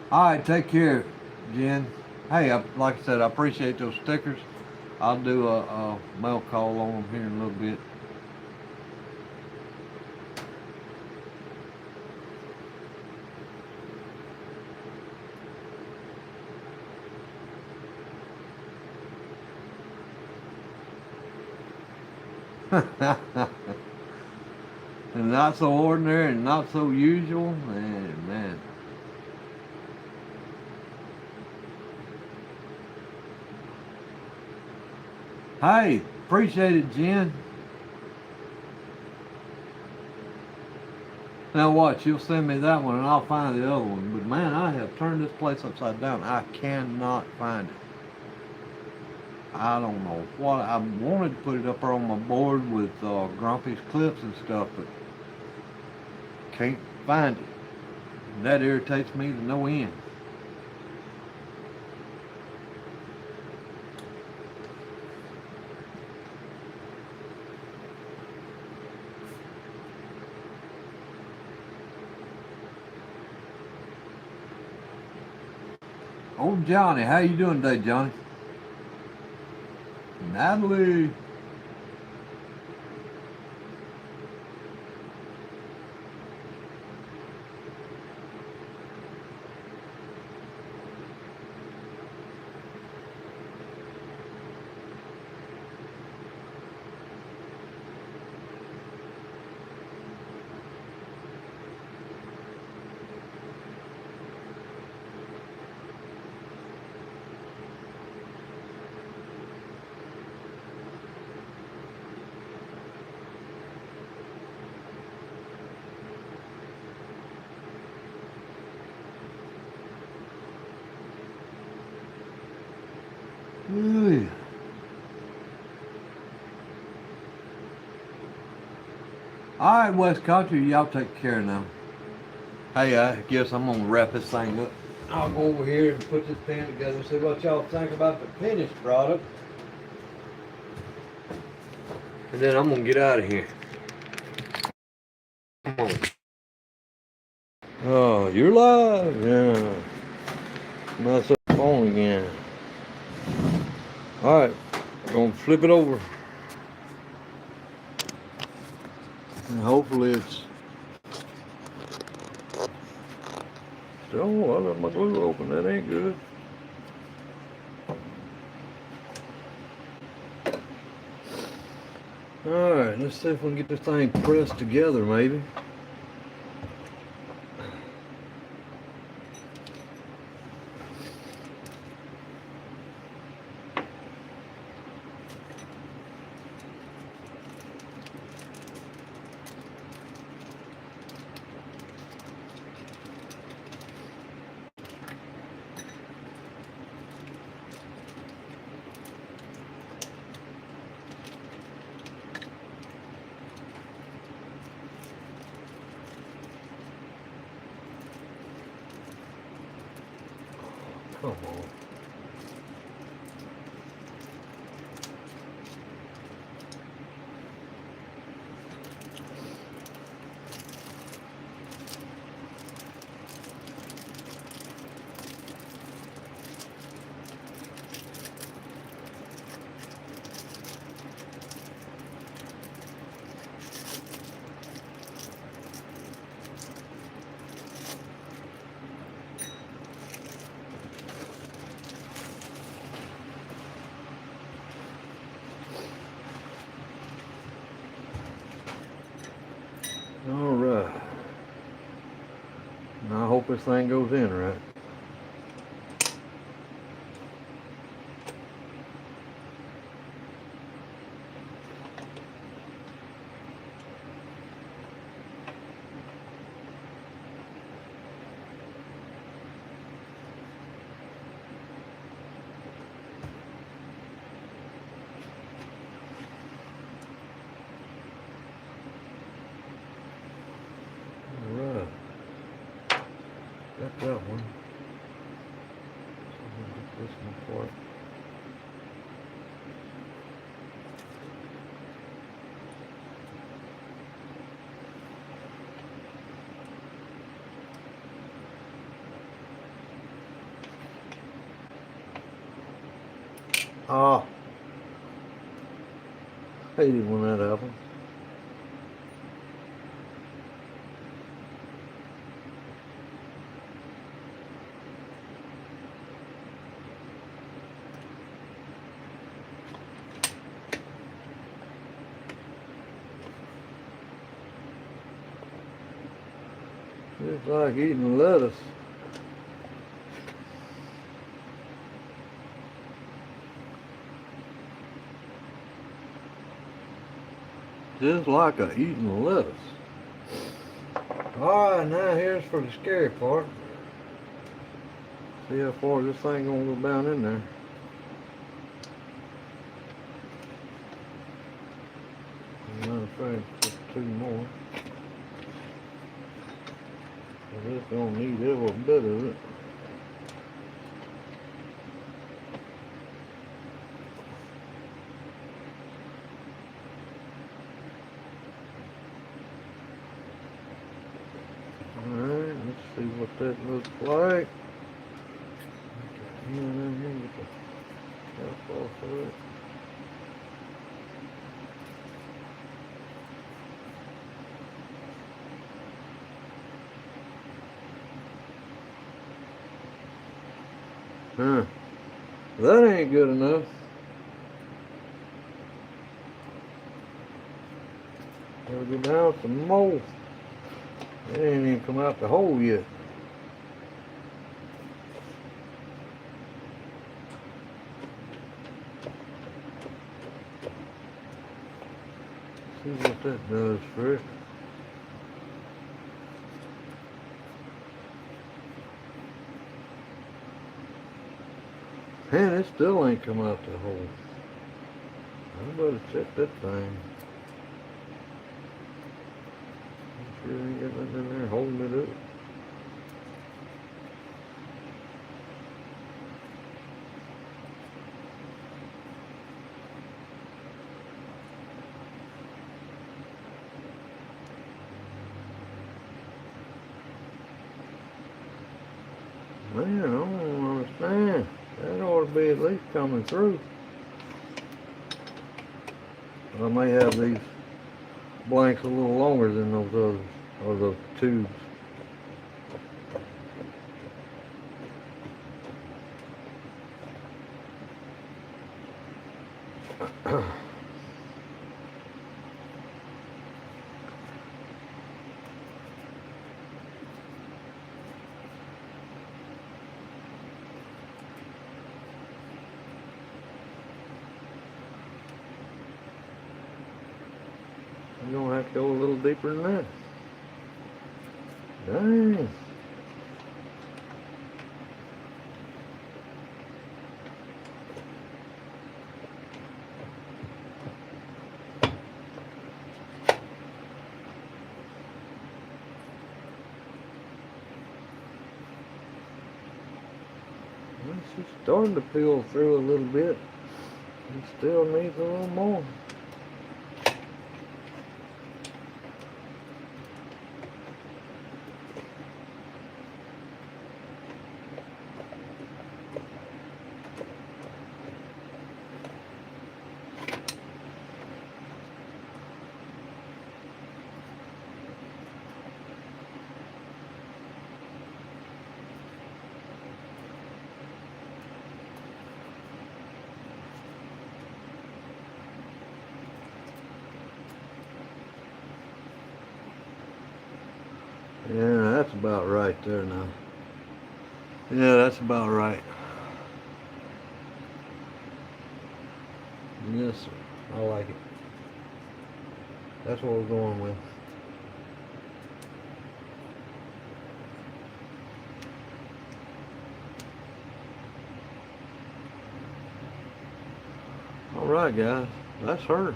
Speaker 1: All right, take care, Jen. Hey, like I said, I appreciate those stickers. I'll do a mail call on them here in a little bit. And not so ordinary and not so usual. Man. Hey, appreciate it, Jen. Now watch, you'll send me that one and I'll find the other one. But man, I have turned this place upside down. I cannot find it. I don't know what. I wanted to put it up there on my board with Grumpy's clips and stuff, but can't find it. And that irritates me to no end. Oh, Johnny, how you doing today, Johnny? Natalie. Ooh. All right, West Country, y'all take care now. Hey, I guess I'm gonna wrap this thing up. I'll go over here and put this pan together and see what y'all think about the finished product. And then I'm gonna get out of here. Come on. Oh, you're live? Yeah. Mess up the phone again. Alright, I'm gonna flip it over. And hopefully it's... Oh, I left my glue open. That ain't good. Alright, let's see if we can get this thing pressed together maybe. Come on. Alright. Now I hope this thing goes in right. Alright. Got that one. So I'm gonna get this one for it. Ah, hated when that happened. Just like eating lettuce. Just like eating lettuce. Alright, now here's for the scary part. See how far this thing gonna go down in there. Matter of fact, just 2 more. This gonna need every bit of it. Alright, let's see what that looks like. Get the top off of it. Huh. That ain't good enough. Gotta go down some more. It ain't even come out the hole yet. See what that does for it. Man, it still ain't come out the hole. I better check that thing. Sure ain't got nothing in there holding it up. Man, I don't understand. That ought to be at least coming through. I may have these blanks a little longer than those others, or those tubes. You're gonna have to go a little deeper than that. Dang. It's just starting to peel through a little bit. It still needs a little more. Yeah, that's about right there now. Yeah, that's about right. Yes, sir. I like it. That's what we're going with. Alright guys, that's her.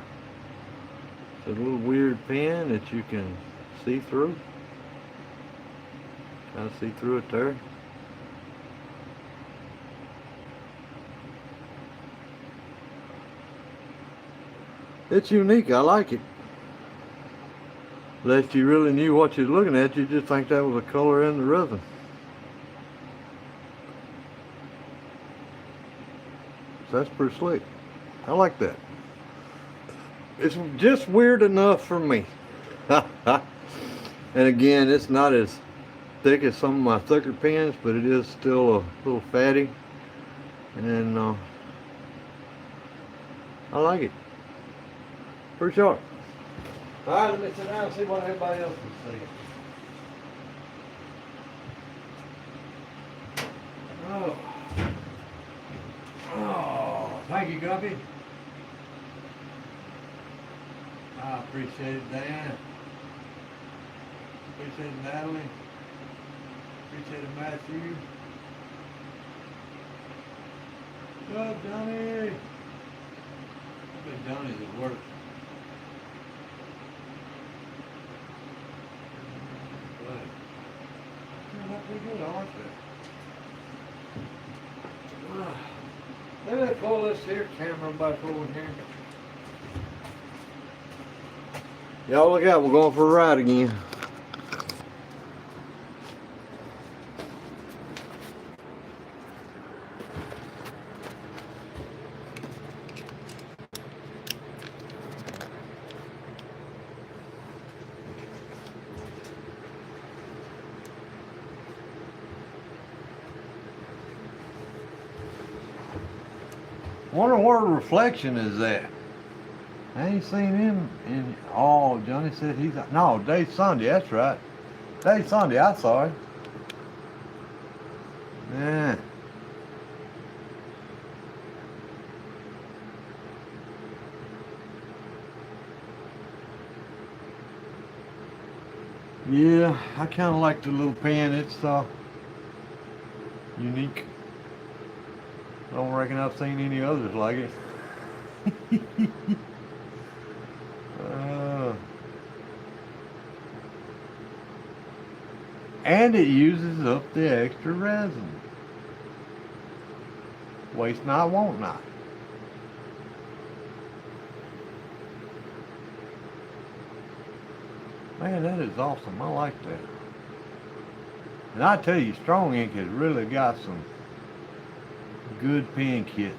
Speaker 1: It's a little weird pen that you can see through. Kind of see through it there. It's unique, I like it. Unless you really knew what you're looking at, you just think that was a color in the resin. So that's pretty slick. I like that. It's just weird enough for me. And again, it's not as thick as some of my thicker pens, but it is still a little fatty. And I like it. Pretty sharp. Alright, let me sit down and see what everybody else is saying. Oh. Oh, thank you, Guppy. I appreciate it, Dan. Appreciate it, Natalie. Appreciate it, Matthew. What's up, Johnny? I bet Johnny's at work. But turned out pretty good, I like that. Let me pull this here camera back over here. Y'all look out, we're going for a ride again. Wonder where the reflection is at. I ain't seen him in. Oh, Johnny said he's. No, Dave Sunday, that's right. Dave Sunday, I saw him. Yeah. Yeah, I kind of like the little pen. It's unique. I don't reckon I've seen any others like it. And it uses up the extra resin. Waste not, want not. Man, that is awesome. I like that. And I tell you, Strong Ink has really got some good pen kits.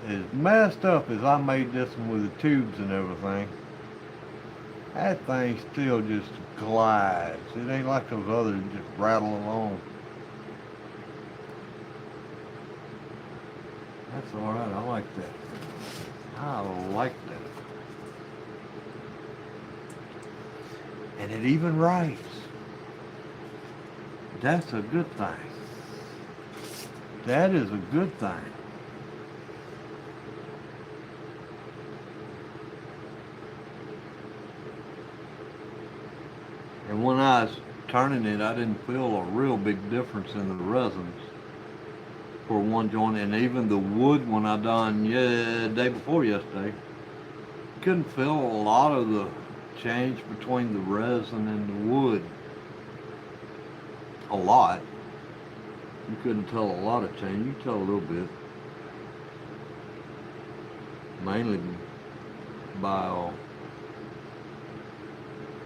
Speaker 1: As messed up as I made this one with the tubes and everything, that thing still just glides. It ain't like those others that just rattle along. That's alright, I like that. I like that. And it even writes. That's a good thing. That is a good thing. And when I was turning it, I didn't feel a real big difference in the resins for one joint. And even the wood when I done day before yesterday, couldn't feel a lot of the change between the resin and the wood. A lot. You couldn't tell a lot of change. You could tell a little bit. Mainly by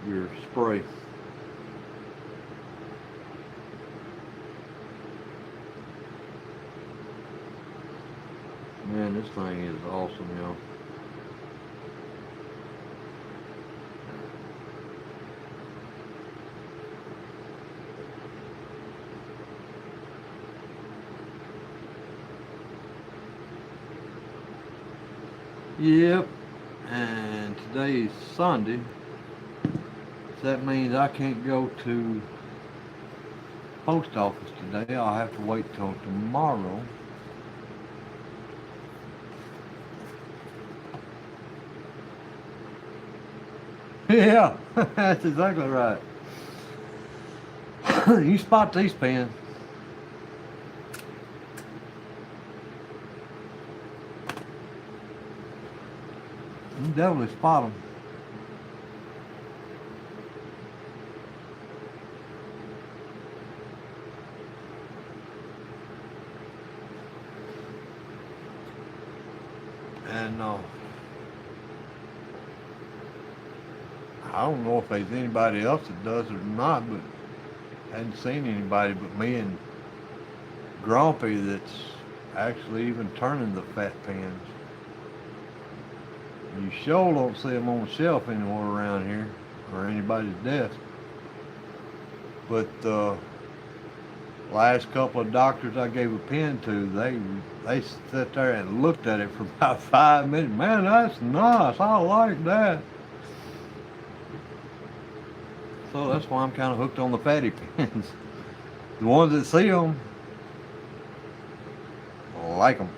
Speaker 1: your spray. Man, this thing is awesome, y'all. Yep, and today is Sunday, so that means I can't go to post office today. I'll have to wait till tomorrow. Yeah, that's exactly right. You spot these pens. You definitely spot them. And I don't know if there's anybody else that does it or not, but I hadn't seen anybody but me and Grumpy that's actually even turning the fat pens. You sure don't see them on the shelf anywhere around here or anybody's desk. But last couple of doctors I gave a pen to, they sat there and looked at it for about 5 minutes. Man, that's nice. I like that. So that's why I'm kind of hooked on the fatty pens. The ones that see them, like them.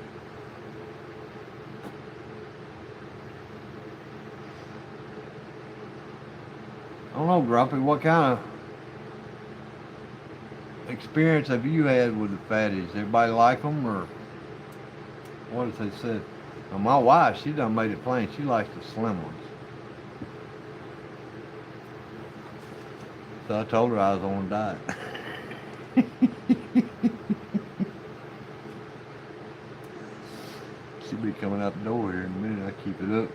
Speaker 1: I don't know, Grumpy, what kind of experience have you had with the fatties? Everybody like them, or what if they said? Now, my wife, she done made it plain. She likes the slim ones. So I told her I was on a diet. She'll be coming out the door here in a minute. I keep it up.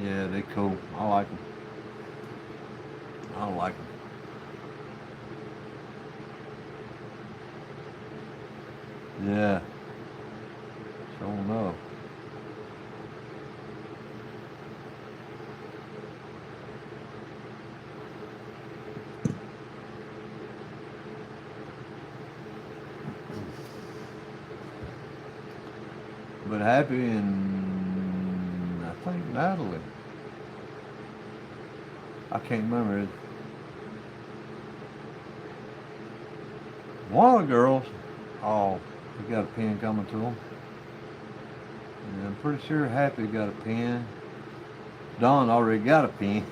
Speaker 1: Yeah, they cool. I like them. I like them. Yeah. Sure enough. But Happy and I think Natalie. I can't remember. One of the girls, oh, they got a pen coming to them. And I'm pretty sure Happy got a pen. Don already got a pen.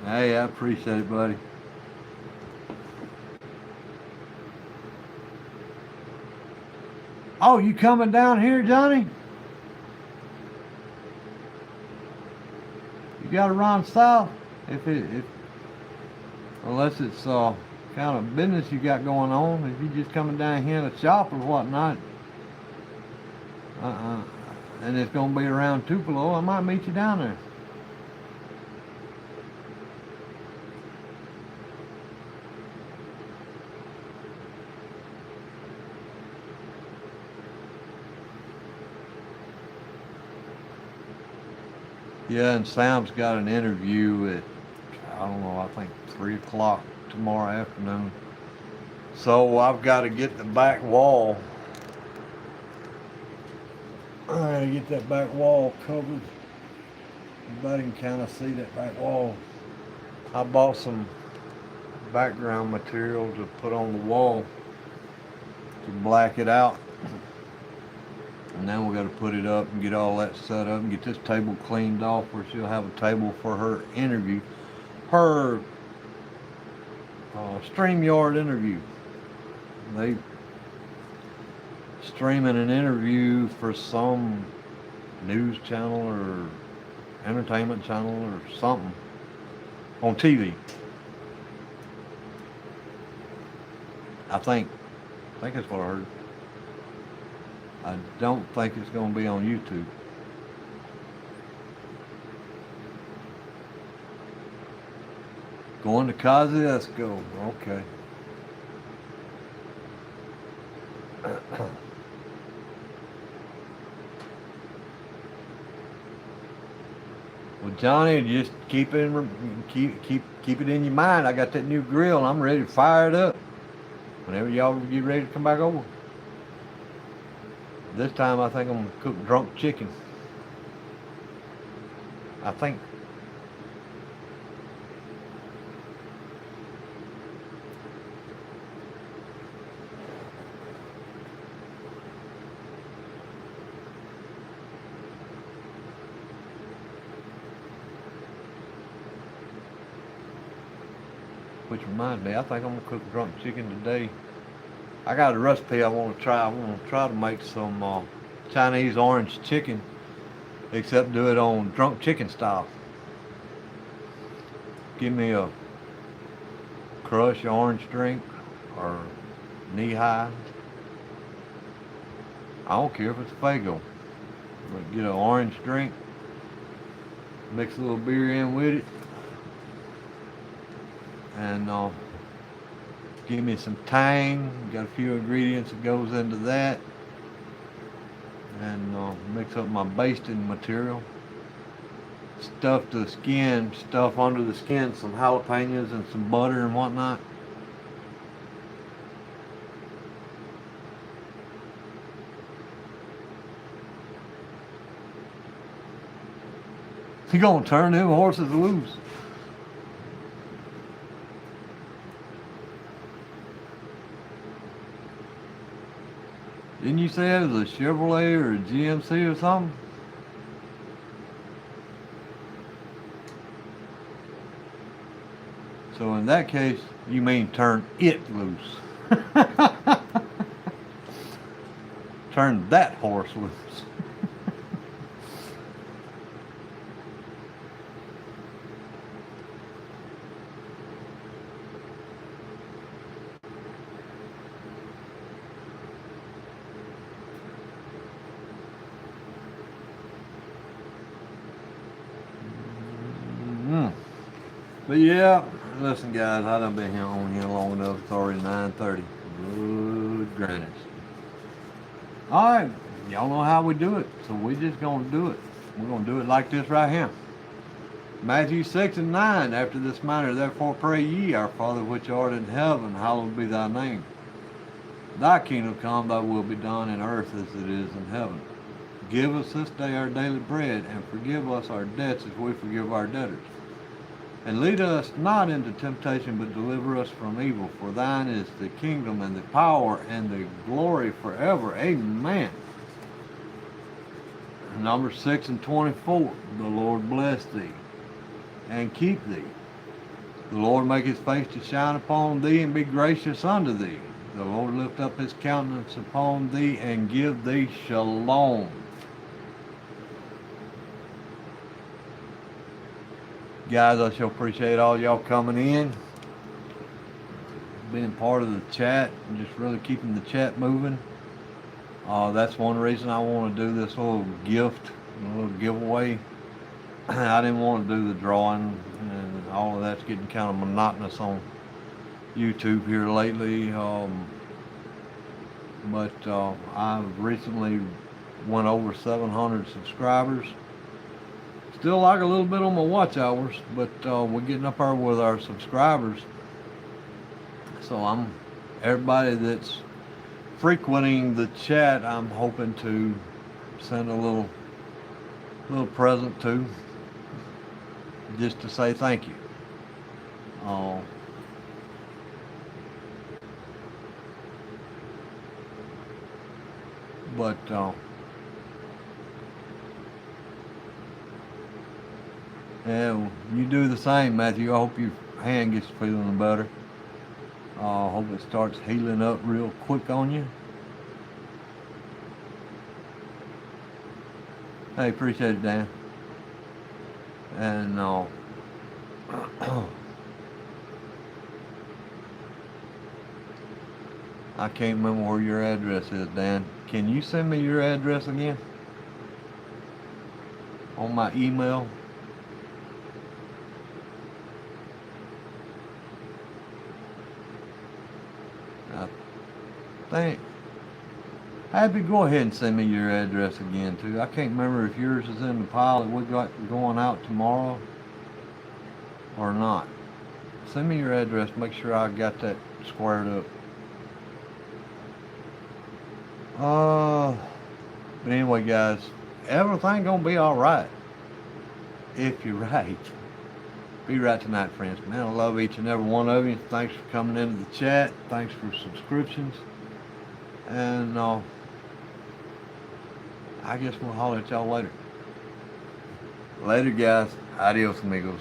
Speaker 1: Hey, I appreciate it, buddy. Oh, you coming down here, Johnny? You got to run south if unless it's kind of business you got going on. If you just coming down here to shop or whatnot, and it's gonna be around Tupelo, I might meet you down there. Yeah, and Sam's got an interview at, I don't know, I think 3 o'clock tomorrow afternoon. So I've got to get the back wall. I gotta get that back wall covered. Everybody can kind of see that back wall. I bought some background material to put on the wall to black it out. And then we got to put it up and get all that set up and get this table cleaned off where she'll have a table for her interview. Her StreamYard interview. They streaming an interview for some news channel or entertainment channel or something on TV. I think that's what I heard. I don't think it's going to be on YouTube. Going to Kosciuszko. Okay. Well, Johnny, just keep it in your mind. I got that new grill and I'm ready to fire it up whenever y'all get ready to come back over. This time I think I'm going to cook drunk chicken. I think. Which reminds me, I think I'm going to cook drunk chicken today. I got a recipe I want to try. I want to try to make some Chinese orange chicken, except do it on drunk chicken style. Give me a crushed orange drink or knee-high. I don't care if it's Fago. But get an orange drink, mix a little beer in with it, and give me some tang. Got a few ingredients that goes into that. And mix up my basting material. Stuff the skin, stuff under the skin, some jalapenos and some butter and whatnot. You gonna turn them horses loose. Didn't you say it was a Chevrolet or a GMC or something? So in that case, you mean turn it loose. Turn that horse loose. But yeah, listen guys, I done been here on here long enough. It's already 9:30. Good gracious. Alright, y'all know how we do it, so we just gonna do it. We're gonna do it like this right here. Matthew 6 and 9, after this manner, therefore pray ye, our Father which art in heaven, hallowed be thy name. Thy kingdom come, thy will be done in earth as it is in heaven. Give us this day our daily bread, and forgive us our debts as we forgive our debtors. And lead us not into temptation, but deliver us from evil. For thine is the kingdom and the power and the glory forever. Amen. Numbers 6 and 24. The Lord bless thee and keep thee. The Lord make his face to shine upon thee and be gracious unto thee. The Lord lift up his countenance upon thee and give thee shalom. Guys, I sure appreciate all y'all coming in, being part of the chat, and just really keeping the chat moving. That's one reason I want to do this little gift, a little giveaway. I didn't want to do the drawing, and all of that's getting kind of monotonous on YouTube here lately. But I've recently went over 700 subscribers. Still like a little bit on my watch hours, but we're getting up there with our subscribers. So everybody that's frequenting the chat, I'm hoping to send a little present to, just to say thank you. But yeah, you do the same, Matthew. I hope your hand gets feeling better. I hope it starts healing up real quick on you. Hey, appreciate it, Dan. And I can't remember where your address is, Dan. Can you send me your address again? On my email? Happy, go ahead and send me your address again too. I can't remember if yours is in the pile that we got going out tomorrow or not. Send me your address, make sure I got that squared up. But anyway guys, everything gonna be alright if you're right. Be right tonight, friends. Man, I love each and every one of you. Thanks for coming into the chat. Thanks for subscriptions. And I guess we'll holler at y'all later. Later, guys. Adios, amigos.